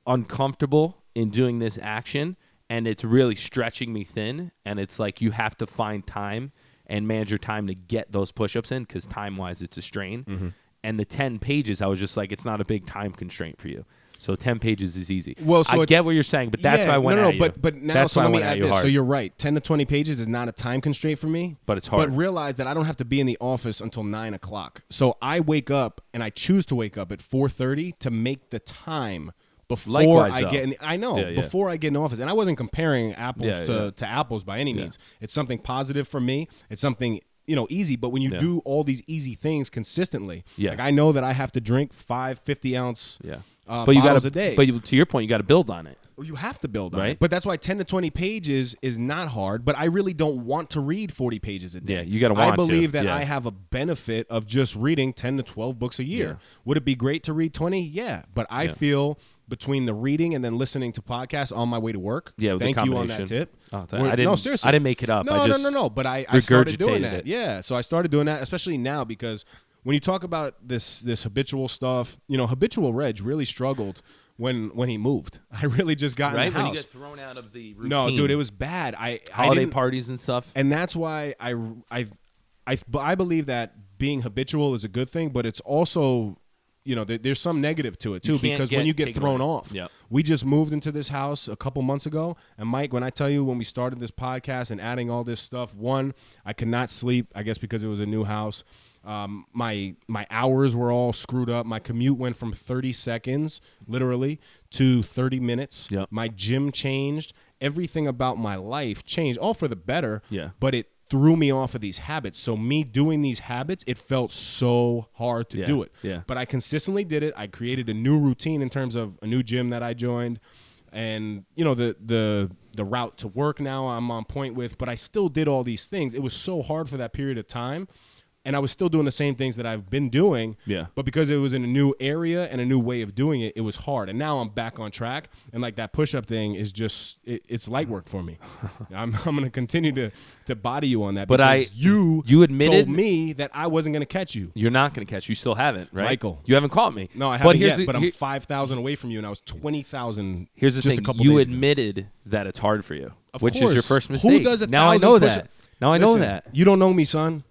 uncomfortable in doing this action, and it's really stretching me thin, and it's like you have to find time and manage your time to get those push-ups in, because time-wise it's a strain. And the 10 pages, I was just like, it's not a big time constraint for you. So 10 pages is easy. Well, so I get what you're saying, but that's why I went at you. But now, that's so why let I me went at add you this. hard. So you're right. 10 to 20 pages is not a time constraint for me. But it's hard. But realize that I don't have to be in the office until 9 o'clock. So I wake up, and I choose to wake up at 4:30 to make the time before Likewise, I though. get in. I know, Yeah, yeah. before I get in office. And I wasn't comparing apples Yeah, to apples by any means. It's something positive for me. It's something, easy. But when you do all these easy things consistently, like I know that I have to drink 5 50-ounce but you bottles gotta, a day. But to your point, you got to build on it. Well, you have to build on Right. it. But that's why 10 to 20 pages is not hard, but I really don't want to read 40 pages a day. Yeah, you gotta want I believe to. that Yeah. I have a benefit of just reading 10 to 12 books a year. Yeah. Would it be great to read 20? Yeah. But I feel between the reading and then listening to podcasts on my way to work. Yeah, with the Thank you on that combination. tip. Oh, No, seriously. I didn't make it up. No, I just no. But I started doing regurgitated that. it. Yeah. So I started doing that, especially now, because when you talk about this habitual stuff, habitual Reg really struggled when he moved. I really just got in the When house. you get thrown out of the routine. No, dude, it was bad. I Holiday didn't, parties and stuff. and that's why I believe that being habitual is a good thing, but it's also, there's some negative to it too, You can't because when you get taken thrown away. off, Yep. we just moved into this house a couple months ago, and Mike, when I tell you, when we started this podcast and adding all this stuff, one, I could not sleep, I guess because it was a new house. My hours were all screwed up. My commute went from 30 seconds, literally, to 30 minutes. Yep. My gym changed. Everything about my life changed, all for the better. Yeah. But it threw me off of these habits. So me doing these habits, it felt so hard to do it. Yeah. But I consistently did it. I created a new routine in terms of a new gym that I joined. And, the route to work now I'm on point with. But I still did all these things. It was so hard for that period of time. And I was still doing the same things that I've been doing. Yeah. But because it was in a new area and a new way of doing it, it was hard. And now I'm back on track. And like that push-up thing is just, it's light work for me. I'm going to continue to body you on that. But because you admitted told me that I wasn't going to catch you. You're not going to catch. You still haven't, right? Michael. You haven't caught me. No, I haven't yet, the- but I'm 5,000 away from you, and I was 20,000 Here's the just thing. a couple You days ago. admitted that it's hard for you, Of which is course. your first Who mistake. does 1,000 Now I know push-ups? that. Now I know Listen, that. You don't know me, son.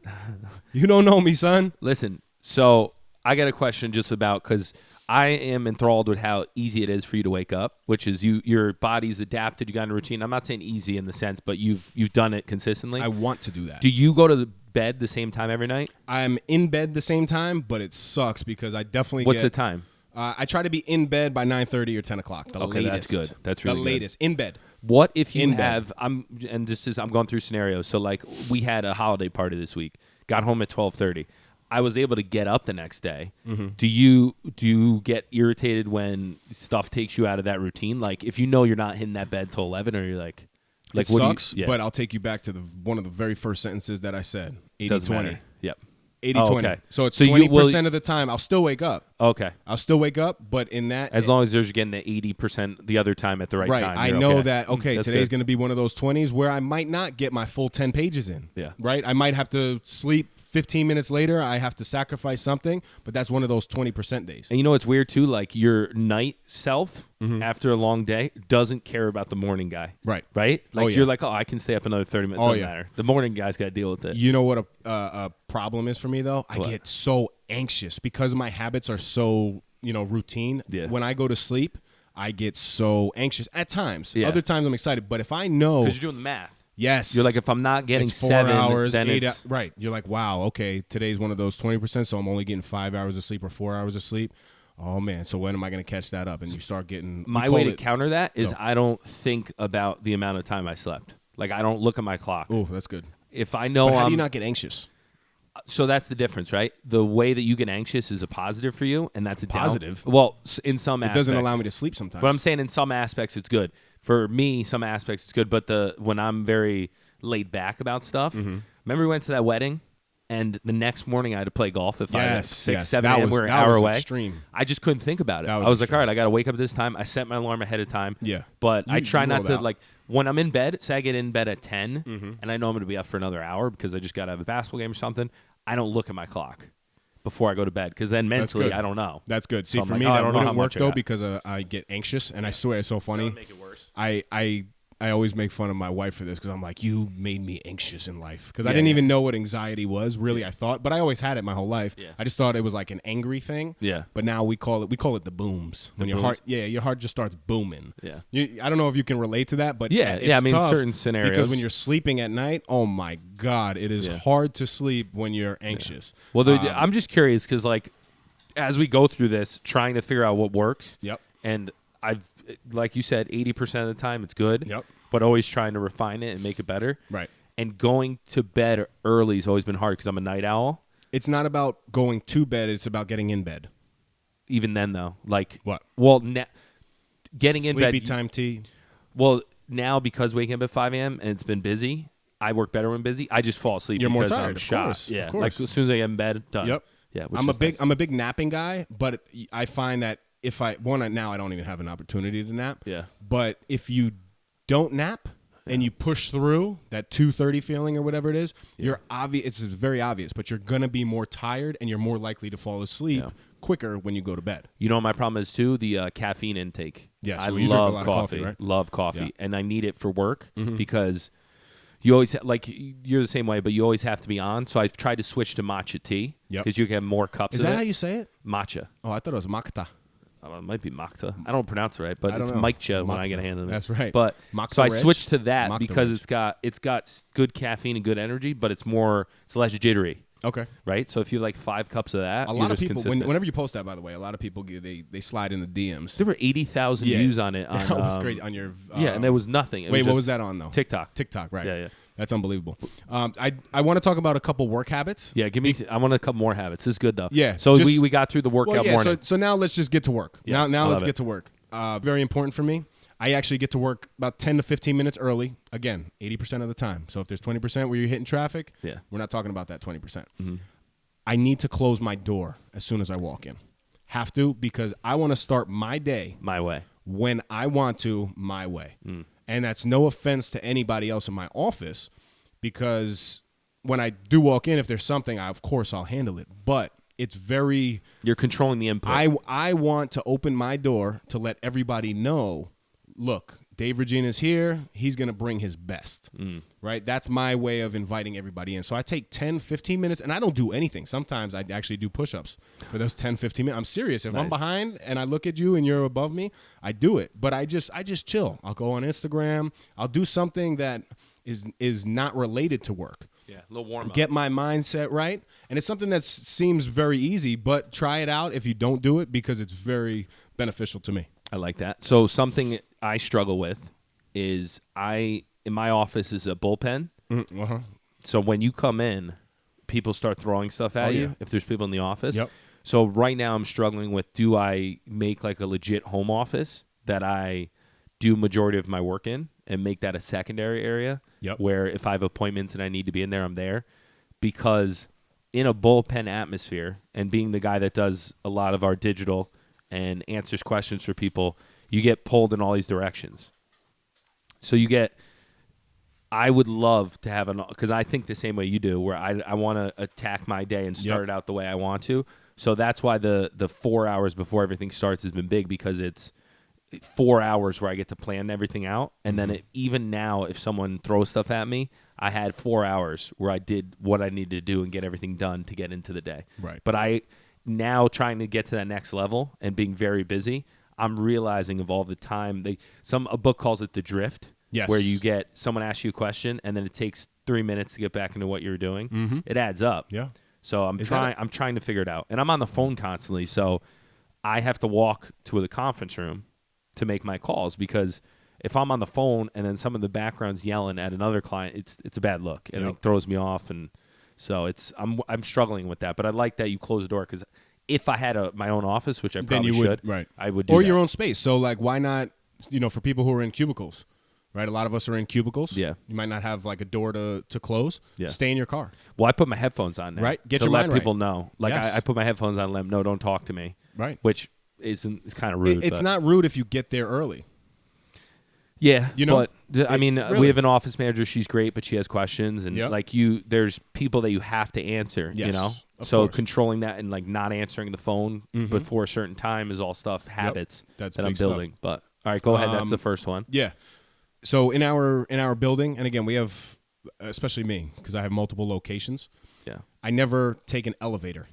You don't know me, son. Listen, so I got a question just about, because I am enthralled with how easy it is for you to wake up, which is your body's adapted. You got in a routine. I'm not saying easy in the sense, but you've done it consistently. I want to do that. Do you go to the bed the same time every night? I'm in bed the same time, but it sucks because I definitely What's get... the time? I try to be in bed by 9:30 or 10 o'clock. The Okay, latest. that's good. That's really the good. latest. In bed. What if you In bed. have? I'm going through scenarios. So like we had a holiday party this week. Got home at 12:30. I was able to get up the next day. Mm-hmm. Do you get irritated when stuff takes you out of that routine? Like if you know you're not hitting that bed till 11, or you're like It what sucks, do you, yeah. but I'll take you back to one of the very first sentences that I said. 80-20. Doesn't matter. Yep. 80-20. Oh, okay. So it's So 20% of the time I'll still wake up. Okay. I'll still wake up, but in that... As long as you're getting the 80% the other time at the right time. I you're know okay. that, okay, That's today's good. going to be one of those 20s where I might not get my full 10 pages in. Yeah. Right? I might have to sleep 15 minutes later, I have to sacrifice something, but that's one of those 20% days. And you know what's weird too? Like your night self after a long day doesn't care about the morning guy. Right. Right? Like yeah. you're like, oh, I can stay up another 30 minutes. Doesn't matter. The morning guy's got to deal with it. You know what a problem is for me, though? I get so anxious because my habits are so, routine. Yeah. When I go to sleep, I get so anxious at times. Yeah. Other times I'm excited. But if I know. Because you're doing the math. Yes. You're like, if I'm not getting it's 4 7 hours, then 8 it's... right. You're like, wow, okay, today's one of those 20%, so I'm only getting 5 hours of sleep or 4 hours of sleep. Oh, man, so when am I going to catch that up? And you start getting... My way to counter that is I don't think about the amount of time I slept. Like, I don't look at my clock. Oh, that's good. If I know... But how do you not get anxious? So that's the difference, right? The way that you get anxious is a positive for you, and that's a positive. Well, in some aspects. It doesn't allow me to sleep sometimes. But I'm saying in some aspects it's good. For me, some aspects it's good, but when I'm very laid back about stuff, remember we went to that wedding, and the next morning I had to play golf at 5, 6, 7 a.m. We're an hour away. Extreme. I just couldn't think about it. I was like, all right, I got to wake up at this time. I set my alarm ahead of time. Yeah. But I try not to, like, when I'm in bed, say I get in bed at 10, and I know I'm going to be up for another hour because I just got to have a basketball game or something, I don't look at my clock before I go to bed because then mentally I don't know. That's good. See, so for like, me, that wouldn't work, though, because I get anxious, and I swear it's so funny. That would make it worse. I always make fun of my wife for this because I'm like, you made me anxious in life because I didn't even know what anxiety was. Really, I thought, but I always had it my whole life. Yeah. I just thought it was like an angry thing. Yeah. But now we call it the booms. When your heart, your heart just starts booming. Yeah. I don't know if you can relate to that, but it's I mean, tough certain scenarios. because when you're sleeping at night, oh my God, it is hard to sleep when you're anxious. Yeah. Well, I'm just curious because like as we go through this, trying to figure out what works. Yep. And like you said, 80% of the time it's good. Yep. But always trying to refine it and make it better. Right. And going to bed early has always been hard because I'm a night owl. It's not about going to bed. It's about getting in bed. Even then, though. Like, what? Well, getting in bed. Sleepy time tea. Well, now because waking up at 5 a.m. and it's been busy, I work better when busy. I just fall asleep. You're more because tired. I'm Of shot. course. Yeah. Of course. Like as soon as I get in bed, done. Yep. Yeah. I'm a big napping guy, but I find that now I don't even have an opportunity to nap. Yeah. But if you don't nap and you push through that 2:30 feeling or whatever it is, you're obvious. It's very obvious, but you're gonna be more tired and you're more likely to fall asleep quicker when you go to bed. You know what my problem is too? The caffeine intake. Yes, I well, you drink a lot love of coffee. right? Love coffee, and I need it for work Mm-hmm. because you always like you're the same way, but you always have to be on. So I've tried to switch to matcha tea because you can have more cups. Is that how you say it? Matcha. Oh, I thought it was makta. It might be Makta. I don't pronounce it right, but it's know. Mikcha when I get a hand in it. That's right. But Makta so I Rich? switched to that Makta because Rich. it's got good caffeine and good energy, but it's less jittery. Okay. Right? So if you have like 5 cups of that, A lot of people, whenever you post that, by the way, a lot of people they slide in the DMs. There were 80,000 views on it. That was crazy on your. And there was nothing. It wait, was what was that on though? TikTok. TikTok, right? Yeah. That's unbelievable. I want to talk about a couple work habits. Yeah, I want a couple more habits. This is good though. Yeah. So we got through the workout morning. So now let's just get to work. Yeah, now let's get to work. Very important for me. I actually get to work about 10 to 15 minutes early. Again, 80% of the time. So if there's 20% where you're hitting traffic, we're not talking about that 20%. Mm-hmm. I need to close my door as soon as I walk in. Have to, because I want to start my day my way when I want to, my way. And that's no offense to anybody else in my office, because when I do walk in, if there's something, of course I'll handle it. But it's very... You're controlling the input. I want to open my door to let everybody know, look, Dave Regina's here. He's going to bring his best, right? That's my way of inviting everybody in. So I take 10, 15 minutes, and I don't do anything. Sometimes I actually do push-ups for those 10, 15 minutes. I'm serious. If I'm behind and I look at you and you're above me, I do it. But I just chill. I'll go on Instagram. I'll do something that is not related to work. Yeah, a little warm up. Get my mindset right. And it's something that seems very easy, but try it out if you don't do it, because it's very beneficial to me. I like that. So something I struggle with is in my office is a bullpen. Mm-hmm. Uh-huh. So when you come in, people start throwing stuff at you if there's people in the office. Yep. So right now I'm struggling with, do I make like a legit home office that I do majority of my work in and make that a secondary area where if I have appointments and I need to be in there, I'm there? Because in a bullpen atmosphere, and being the guy that does a lot of our digital and answers questions for people, you get pulled in all these directions. So you get I would love to have because I think the same way you do, where I want to attack my day and start it out the way I want to. So that's why the 4 hours before everything starts has been big, because it's 4 hours where I get to plan everything out. And then even now, if someone throws stuff at me, I had 4 hours where I did what I needed to do and get everything done to get into the day. Right. But I now trying to get to that next level and being very busy, I'm realizing of all the time. A book calls it the drift. Yes. Where you get someone asks you a question and then it takes 3 minutes to get back into what you're doing. Mm-hmm. It adds up. Yeah. So I'm trying to figure it out. And I'm on the phone constantly, so I have to walk to the conference room to make my calls, because if I'm on the phone and then some of the background's yelling at another client, it's a bad look, and it throws me off. And so I'm struggling with that. But I like that you close the door, because if I had my own office, which I probably should, right. I would do or that. your own space. So like, why not? For people who are in cubicles. Right, a lot of us are in cubicles. Yeah, you might not have like a door to close. Yeah, stay in your car. Well, I put my headphones on now. Right, get to your let mind people right. know. Like I put my headphones on and let them know, don't talk to me. Right, which is kind of rude. It's not rude if you get there early. Yeah, but I mean, really. we have an office manager. She's great, but she has questions, and there's people that you have to answer. Yes, so course. Controlling that and like not answering the phone before a certain time is all habits that I'm building. Stuff. But all right, go ahead. That's the first one. Yeah. So in our building, and again, we have, especially me, because I have multiple locations. Yeah. I never take an elevator.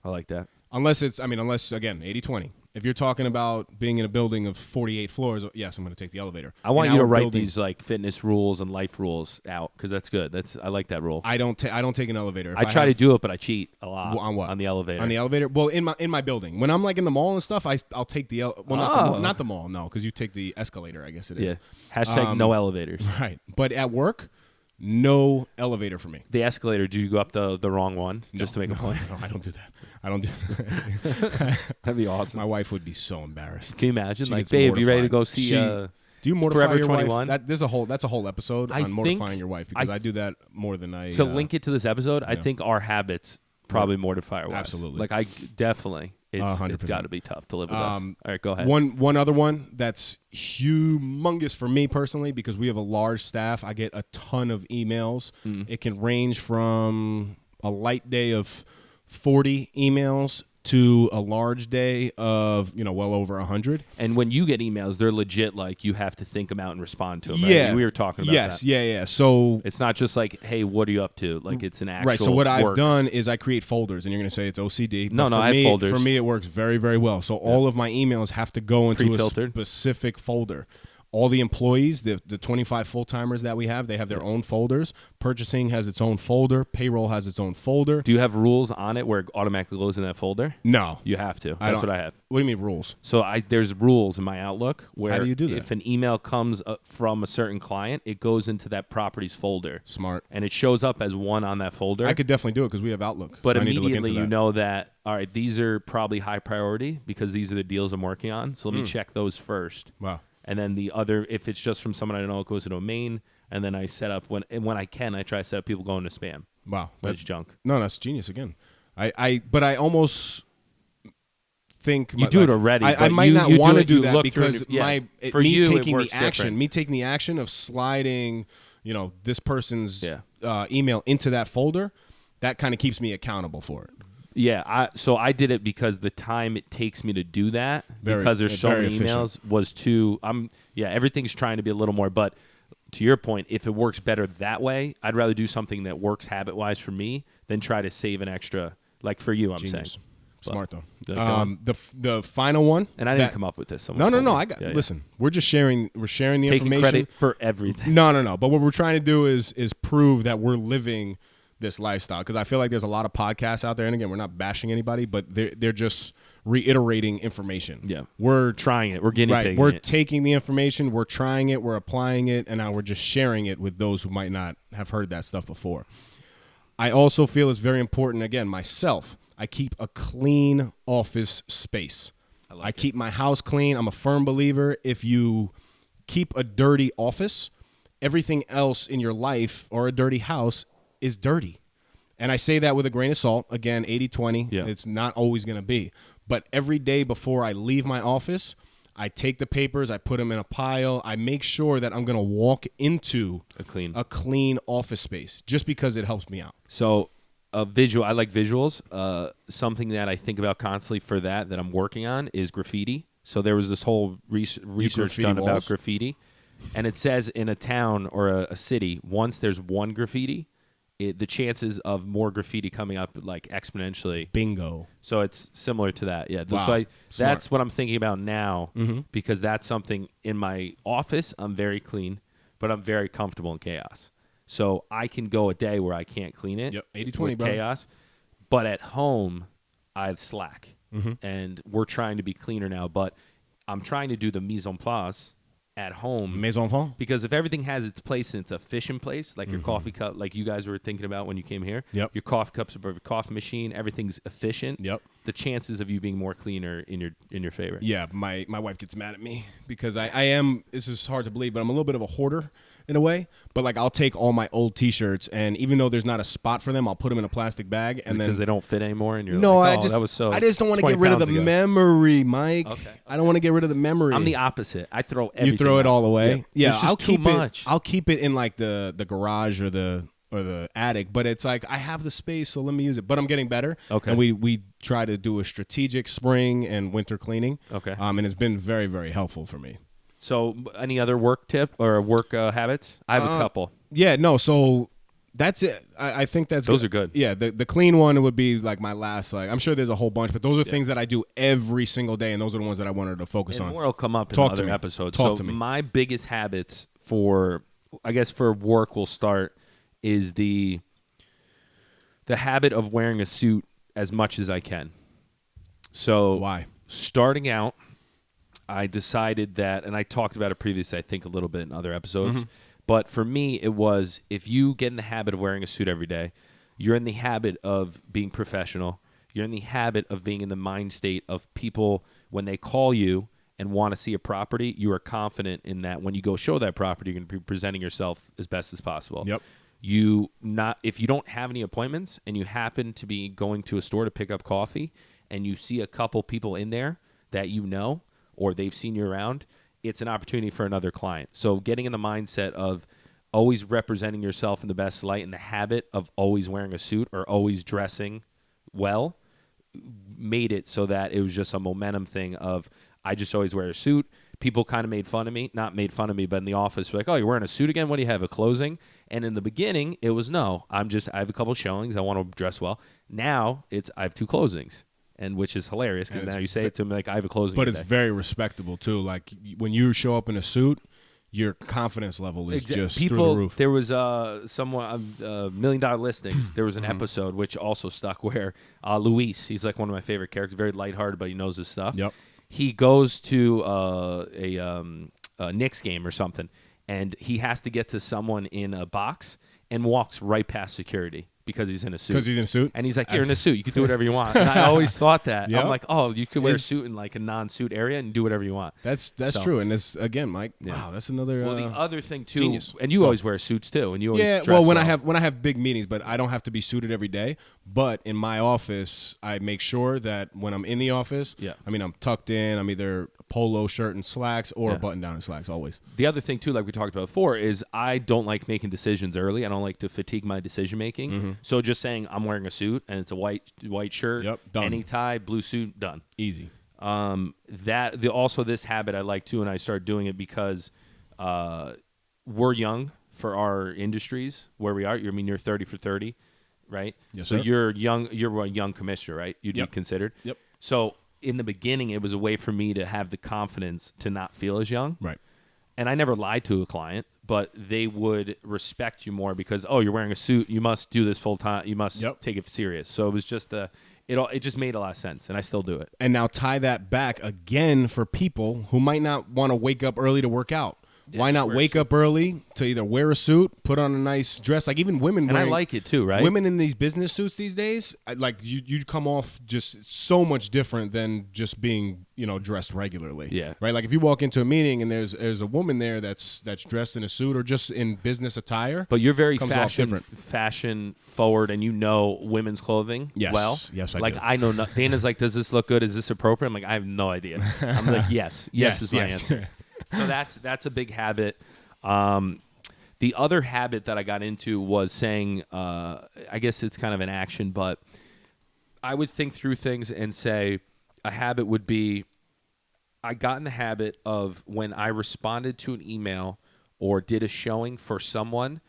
I like that. Unless again, 80-20. If you're talking about being in a building of 48 floors, yes, I'm going to take the elevator. I want you to write these like fitness rules and life rules out, because that's good. I like that rule. I don't take an elevator. I try to do it, but I cheat a lot. On what? On the elevator. On the elevator? Well, in my building. When I'm like in the mall and stuff, I'll take the not the mall, no, because you take the escalator, I guess it is. Yeah. Hashtag no elevators. Right. But at work, no elevator for me. The escalator, do you go up the wrong one just to make a point? No, I don't do that. I don't do that. That'd be awesome. My wife would be so embarrassed. Can you imagine? She like, gets babe, you ready to go see... do you mortify Forever your 21? wife? That's a whole episode on mortifying your wife, because I do that more than I... To link it to this episode, I think our habits probably mortify our wives. Absolutely. Like, I definitely... It's 100%. got to be tough to live with us. All right, go ahead. One other one that's humongous for me personally, because we have a large staff. I get a ton of emails. It can range from a light day of 40 emails to a large day of well over 100. And when you get emails, they're legit. Like, you have to think them out and respond to them. Yeah, right? We were talking about that. Yeah. So it's not just like, hey, what are you up to? Like, it's an actual right. So what work. I've done is I create folders, and you're going to say it's OCD. No, but I have folders. For me, it works very, very well. So all of my emails have to go into a Pre-filtered. specific folder. All the employees, the 25 full-timers that we have, they have their own folders. Purchasing has its own folder. Payroll has its own folder. Do you have rules on it where it automatically goes in that folder? No. You have to. That's what I have. What do you mean rules? So there's rules in my Outlook where How do you do that? if an email comes from a certain client, it goes into that properties folder. Smart. And it shows up as one on that folder. I could definitely do it because we have Outlook. But so I need to look immediately into you that. know that, all right, these are probably high priority because these are the deals I'm working on. So let me check those first. Wow. And then the other, if it's just from someone I don't know, it goes to domain. And then I set up, when I can, I try to set up people going to spam. Wow. That's junk. No, that's genius again. But I almost think you do it already. I but might not you want to do do it, that because me taking the action of sliding, this person's email into that folder, that kind of keeps me accountable for it. Yeah, so I did it because the time it takes me to do that, because there's so many emails, was too. Everything's trying to be a little more. But to your point, if it works better that way, I'd rather do something that works habit-wise for me than try to save an extra. Like for you, I'm Genius. saying. Smart though. The final one, and I didn't come up with this. No. I got. Listen, we're just sharing. We're sharing the Taking information. Credit for everything. No. But what we're trying to do is prove that we're living this lifestyle, because I feel like there's a lot of podcasts out there, and again, we're not bashing anybody, but they're just reiterating information. Yeah, we're trying it. We're guinea pigging We're it. taking the information, we're trying it, we're applying it, and now we're just sharing it with those who might not have heard that stuff before. I also feel it's very important. Again, myself, I keep a clean office space. I keep my house clean. I'm a firm believer. If you keep a dirty office, everything else in your life or a dirty house is dirty. And I say that with a grain of salt. Again, 80-20. Yeah. It's not always going to be. But every day before I leave my office, I take the papers, I put them in a pile. I make sure that I'm going to walk into A clean office space just because it helps me out. So I like visuals. Something that I think about constantly for that I'm working on is graffiti. So there was this whole research done about graffiti. And it says in a town or a city, once there's one graffiti, the chances of more graffiti coming up like exponentially. Bingo. So it's similar to that. Yeah. Wow. So that's what I'm thinking about now because that's something in my office. I'm very clean, but I'm very comfortable in chaos. So I can go a day where I can't clean it. Yep. 80-20, bro. Chaos. But at home, I slack. And we're trying to be cleaner now. But I'm trying to do the mise en place at home. Mes enfants. Because if everything has its place and it's a efficient place, like your coffee cup, like you guys were thinking about when you came here, Yep. your coffee cup's above your coffee machine, everything's efficient. Yep. The chances of you being more cleaner in your favor. Yeah, my wife gets mad at me because I am, this is hard to believe, but I'm a little bit of a hoarder in a way. But like I'll take all my old T-shirts and even though there's not a spot for them, I'll put them in a plastic bag and then because they don't fit anymore and you're no, like, I that was so I just don't want to get rid of the ago. memory, Mike. Okay. I don't want to get rid of the memory. I'm the opposite. I throw everything You throw it out. all away. Yeah, It's just I'll too keep much. it. I'll keep it in like the garage or the attic, but it's like I have the space, so let me use it. But I'm getting better. Okay. And we try to do a strategic spring and winter cleaning. Okay. And it's been very, very helpful for me. So any other work tip or work habits? I have a couple. Yeah, no, so that's it. I think Those are good. Yeah, the clean one would be like my last. Like I'm sure there's a whole bunch, but those are things that I do every single day, and those are the ones that I wanted to focus And on. more will come up in Talk to other me. episodes. Talk So to me. my biggest habits for work will start is the habit of wearing a suit as much as I can. So Why? starting out, I decided that, and I talked about it previously, I think a little bit in other episodes, but for me, it was if you get in the habit of wearing a suit every day, you're in the habit of being professional. You're in the habit of being in the mind state of people when they call you and want to see a property, you are confident in that when you go show that property, you're going to be presenting yourself as best as possible. Yep. If you don't have any appointments and you happen to be going to a store to pick up coffee and you see a couple people in there that you know or they've seen you around, it's an opportunity for another client. So getting in the mindset of always representing yourself in the best light and the habit of always wearing a suit or always dressing well made it so that it was just a momentum thing of I just always wear a suit. People kind of made fun of me, not made fun of me, but in the office, like, oh, you're wearing a suit again? What do you have, a closing? And in the beginning, it was, no, I have a couple showings. I want to dress well. Now, I have two closings, and which is hilarious because now you say it to me like, I have a closing But today. it's very respectable, too. Like, when you show up in a suit, your confidence level is just through the roof. There was someone, $1 Million Listings. There was an episode, which also stuck, where Luis, he's like one of my favorite characters, very lighthearted, but he knows his stuff. Yep. He goes to a Knicks game or something, and he has to get to someone in a box and walks right past security because he's in a suit. Because he's in a suit? And he's like, you're in a suit. You can do whatever you want. And I always thought that. Yep. I'm like, oh, you could wear a suit in like a non-suit area and do whatever you want. That's true. And this, again, Mike, wow, that's another Well, the other thing, too, genius. and you always wear suits, too. And you always dress well, when well. I have big meetings, but I don't have to be suited every day. But in my office, I make sure that when I'm in the office, I'm tucked in. I'm either a polo shirt and slacks or a button down and slacks always. The other thing, too, like we talked about before, is I don't like making decisions early. I don't like to fatigue my decision making. So just saying I'm wearing a suit and it's a white shirt, done. any tie, blue suit, done. Easy. Also this habit I like too, and I started doing it because we're young for our industries where we are. You're 30 for 30, right? Yes, so sir. you're young. You're a young commissioner, right? You'd be considered. Yep. So in the beginning, it was a way for me to have the confidence to not feel as young. Right. And I never lied to a client, but they would respect you more because, oh, you're wearing a suit. You must do this full time. You must take it serious. So it was just it just made a lot of sense, and I still do it. And now tie that back again for people who might not want to wake up early to work out. why not wake up early to either wear a suit, put on a nice dress? Like even women and I like it too, right? Women in these business suits these days, like you come off just so much different than just being, dressed regularly. Yeah. Right? Like if you walk into a meeting and there's a woman there that's dressed in a suit or just in business attire. But you're very fashion forward, and women's clothing well. Yes, I like do. I know Dana's like, does this look good? Is this appropriate? I'm like, I have no idea. I'm like, yes is my answer. So that's a big habit. The other habit that I got into was saying, I guess it's kind of an action, but I would think through things and say a habit would be, I got in the habit of when I responded to an email or did a showing for someone,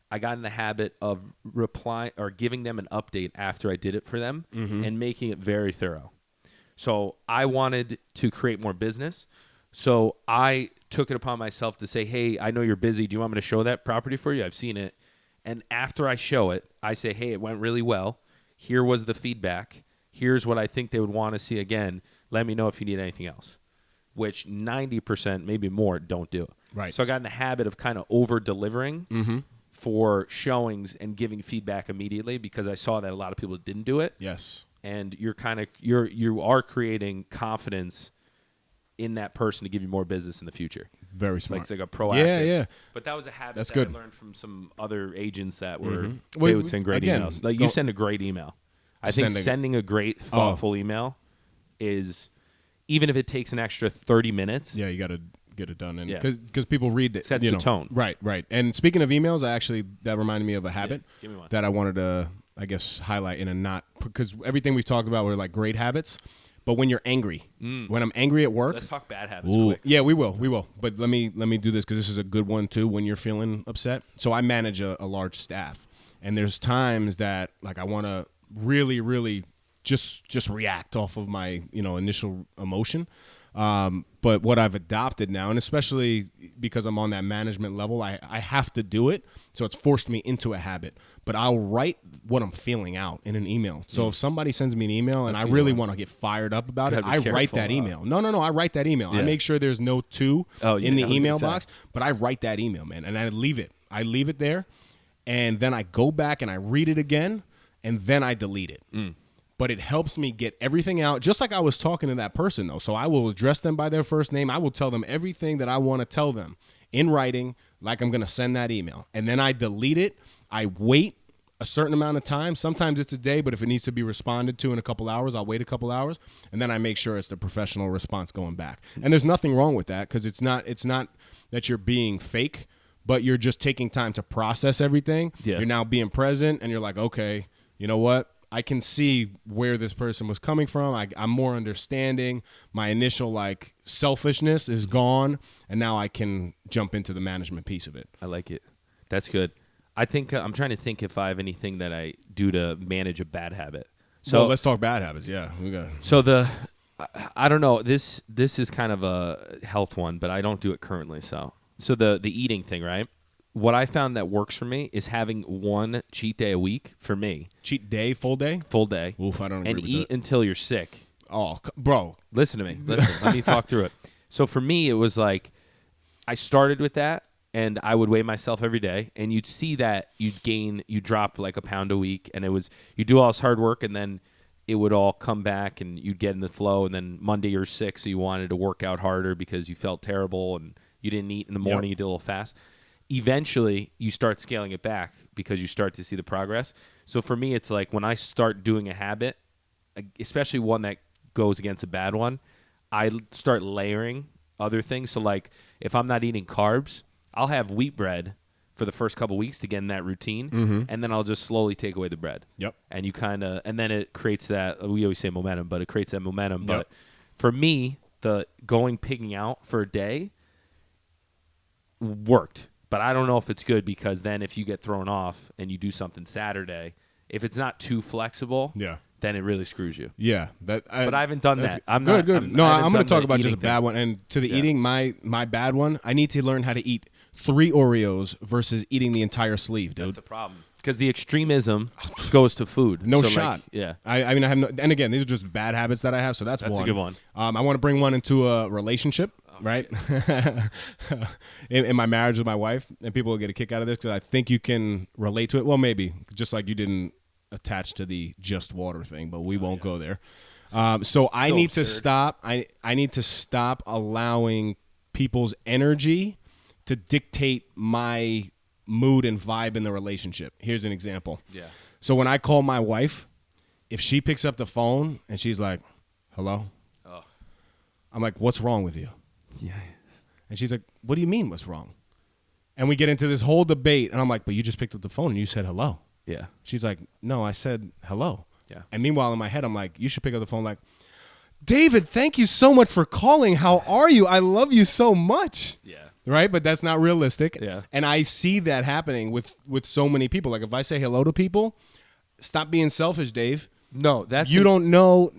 I got in the habit of replying or giving them an update after I did it for them and making it very thorough. So I wanted to create more business. So I took it upon myself to say, hey, I know you're busy. Do you want me to show that property for you? I've seen it. And after I show it, I say, hey, it went really well. Here was the feedback. Here's what I think they would want to see again. Let me know if you need anything else, which 90%, maybe more, don't do. Right. So I got in the habit of kind of over-delivering for showings and giving feedback immediately because I saw that a lot of people didn't do it. Yes. And you are creating confidence in that person to give you more business in the future. Very smart. Like it's like a proactive. Yeah. But that was a habit that good. I learned from some other agents that were Well, they would send great again, emails. Like you send a great email. I think sending a great, thoughtful email is, even if it takes an extra 30 minutes. Yeah, you got to get it done. Because people read it. Sets the tone. Right. And speaking of emails, that reminded me of a habit that I wanted to, I guess, highlight in a not, because everything we've talked about were like great habits. But when you're angry, when I'm angry at work. Let's talk bad habits quick. Yeah, we will. But let me do this because this is a good one too when you're feeling upset. So I manage a large staff. And there's times that like I want to really, really just react off of my, initial emotion. But what I've adopted now, and especially because I'm on that management level, I have to do it. So it's forced me into a habit. But I'll write what I'm feeling out in an email. So if somebody sends me an email and I really want to get fired up about it, I write that email. No, I write that email. Yeah. I make sure there's no in the email box, but I write that email, man, and I leave it. I leave it there, and then I go back and I read it again, and then I delete it. But it helps me get everything out, just like I was talking to that person, though. So I will address them by their first name. I will tell them everything that I want to tell them in writing, like I'm going to send that email. And then I delete it. I wait a certain amount of time. Sometimes it's a day, but if it needs to be responded to in a couple hours, I'll wait a couple hours. And then I make sure it's the professional response going back. And there's nothing wrong with that because it's not that you're being fake, but you're just taking time to process everything. Yeah. You're now being present, and you're like, okay, you know what? I can see where this person was coming from. I'm more understanding. My initial selfishness is gone, and now I can jump into the management piece of it. I like it. That's good. I think I'm trying to think if I have anything that I do to manage a bad habit. So let's talk bad habits. Yeah, we got. So I don't know. This is kind of a health one, but I don't do it currently. So the eating thing, right? What I found that works for me is having one cheat day a week for me. Cheat day, full day? Full day. Oof, I don't agree with and eat that. Until you're sick. Oh, bro. Listen to me. Let me talk through it. So for me, it was like I started with that, and I would weigh myself every day, and you'd see that you'd drop like a pound a week, and it was you do all this hard work, and then it would all come back, and you'd get in the flow, and then Monday you're sick, so you wanted to work out harder because you felt terrible, and you didn't eat in the morning, you did a little fast. Eventually, you start scaling it back because you start to see the progress. So for me, it's like when I start doing a habit, especially one that goes against a bad one, I start layering other things. So like if I'm not eating carbs, I'll have wheat bread for the first couple weeks to get in that routine, and then I'll just slowly take away the bread. Yep. And you and then it creates that, we always say momentum, but it creates that momentum. Yep. But for me, the pigging out for a day worked. But I don't know if it's good because then if you get thrown off and you do something Saturday, if it's not too flexible, then it really screws you. Yeah. But I haven't done that. I'm good. I'm going to talk about just a bad one. And to the eating, my bad one, I need to learn how to eat 3 Oreos versus eating the entire sleeve, dude. That's the problem. Because the extremism goes to food. No So, shot. Like, yeah. I mean, I have no, and again, these are just bad habits that I have. So that's one. a good one. I want to bring one into a relationship, right? in my marriage with my wife, and people will get a kick out of this because I think you can relate to it. Well, maybe just like you didn't attach to the just water thing, but we won't go there. So I need to stop. I need to stop allowing people's energy to dictate my mood and vibe in the relationship. Here's an example. Yeah. So when I call my wife, if she picks up the phone and she's like, "Hello," I'm like, "What's wrong with you?" Yeah. And she's like, "What do you mean, what's wrong?" And we get into this whole debate, and I'm like, "But you just picked up the phone and you said hello." Yeah. She's like, "No, I said hello." Yeah. And meanwhile, in my head, I'm like, "You should pick up the phone." Like, "David, thank you so much for calling. How are you? I love you so much." Yeah. Right? But that's not realistic. Yeah. And I see that happening with so many people. Like, if I say hello to people, stop being selfish, Dave. No, that's You don't know,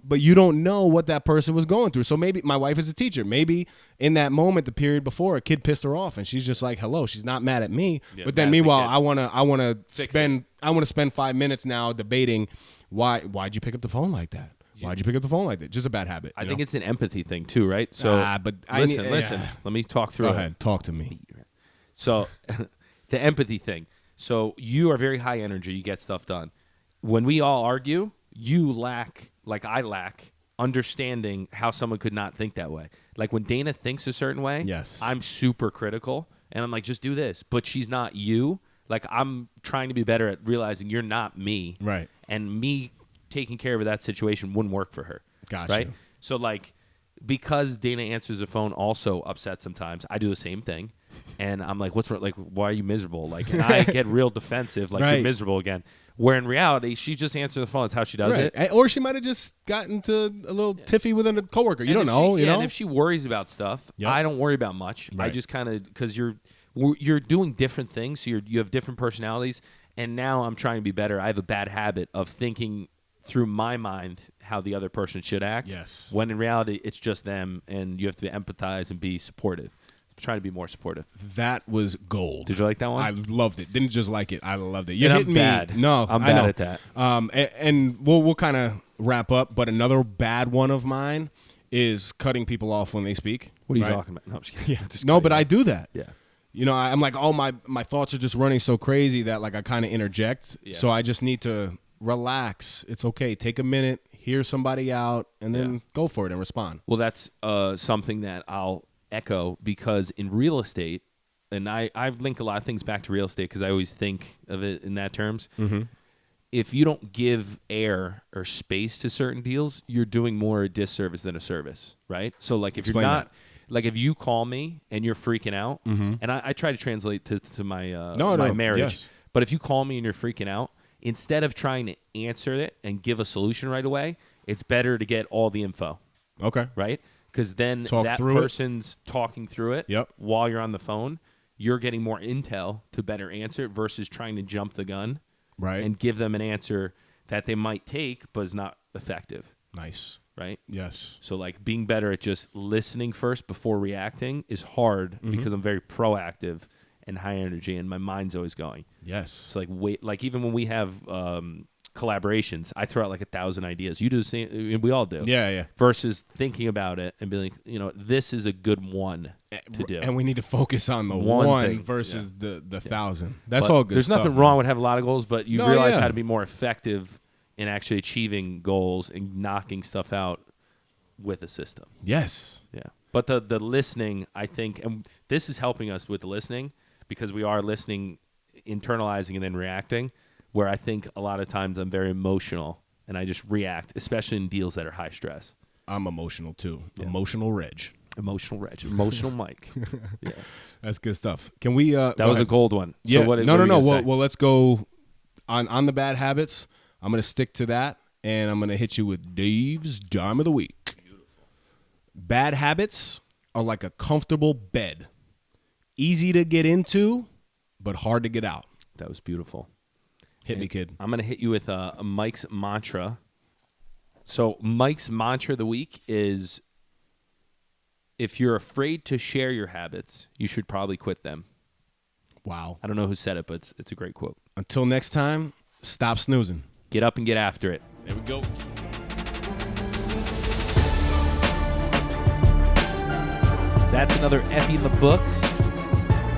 but you don't know what that person was going through. So maybe my wife is a teacher. Maybe in that moment, the period before, a kid pissed her off, and she's just like, "Hello." She's not mad at me, Yeah, but then mad at the meanwhile, kid. I want to spend 5 minutes now debating why'd you pick up the phone like that? Why'd you pick up the phone like that? Just a bad habit. I think it's an empathy thing too, right? So but listen. Let me talk through Go it. ahead, talk to me. So the empathy thing. So you are very high energy. You get stuff done. When we all argue, you lack, like I lack, understanding how someone could not think that way. Like when Dana thinks a certain way, Yes. I'm super critical, and I'm like, just do this. But she's not you. Like I'm trying to be better at realizing you're not me. Right. And me taking care of that situation wouldn't work for her. Gotcha. Right? So like because Dana answers the phone also upset sometimes, I do the same thing. And I'm like, what's wrong? Like, why are you miserable? Like, and I get real defensive, like Right. you're miserable again. Where in reality, she just answers the phone. That's how she does Right. it. Or she might have just gotten to a little tiffy with a coworker. You don't know, you know? And if she worries about stuff, Yep. I don't worry about much. I Right. just kind of, because you're doing different things, so you have different personalities. And now I'm trying to be better. I have a bad habit of thinking through my mind how the other person should act. Yes. When in reality, it's just them, and you have to empathize and be supportive. I'm trying to be more supportive. That was gold. Did you like that one? I loved it. Didn't just like it. I loved it. You're And hitting I'm me. bad. No, I'm I bad know. at that. And we'll kind of wrap up. But another bad one of mine is cutting people off when they speak. What are you right? talking about? No, I'm just kidding. Yeah. Just No, kidding. but I do that. Yeah. You know, I'm like, oh, my thoughts are just running so crazy that like I kind of interject. Yeah. So I just need to relax. It's okay. Take a minute, hear somebody out, and then go for it and respond. Well, that's something that I'll echo because in real estate, and I link a lot of things back to real estate because I always think of it in that terms. Mm-hmm. If you don't give air or space to certain deals, you're doing more a disservice than a service, right? So like if Explain you're not, that. like if you call me and you're freaking out, and I try to translate to my my marriage, yes. but if you call me and you're freaking out, instead of trying to answer it and give a solution right away, it's better to get all the info. Okay. Right? Because then Talk that through it. person's talking through it Yep. while you're on the phone. You're getting more intel to better answer it versus trying to jump the gun Right. and give them an answer that they might take but is not effective. Nice. Right? Yes. So like being better at just listening first before reacting is hard because I'm very proactive and high energy and my mind's always going. Yes. So like even when we have collaborations, I throw out like 1,000 ideas. You do the same. We all do. Yeah. Versus thinking about it and being like, this is a good one to do. And we need to focus on the One one thing. versus the 1,000. That's But all good. There's stuff, nothing man. wrong with having a lot of goals, but you No, realize yeah. how to be more effective in actually achieving goals and knocking stuff out with a system. Yes. Yeah. But the listening, I think, and this is helping us with the listening because we are listening, internalizing, and then reacting, where I think a lot of times I'm very emotional and I just react, especially in deals that are high stress. I'm emotional too. Yeah. Emotional Reg. Emotional Reg. Emotional Mike. Yeah. That's good stuff. Can we That was a gold one. Yeah. So what, no. what were you gonna say? Well, let's go on the bad habits. I'm going to stick to that, and I'm going to hit you with Dave's Dime of the Week. Beautiful. Bad habits are like a comfortable bed. Easy to get into, but hard to get out. That was beautiful. Hit me, kid. I'm going to hit you with Mike's mantra. So Mike's mantra of the week is, if you're afraid to share your habits, you should probably quit them. Wow. I don't know who said it, but it's a great quote. Until next time, stop snoozing. Get up and get after it. There we go. That's another Effie in the books.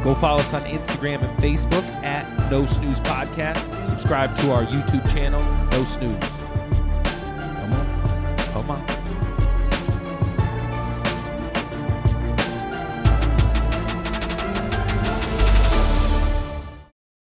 Go follow us on Instagram and Facebook at No Snooze Podcast. Subscribe to our YouTube channel, No Snooze.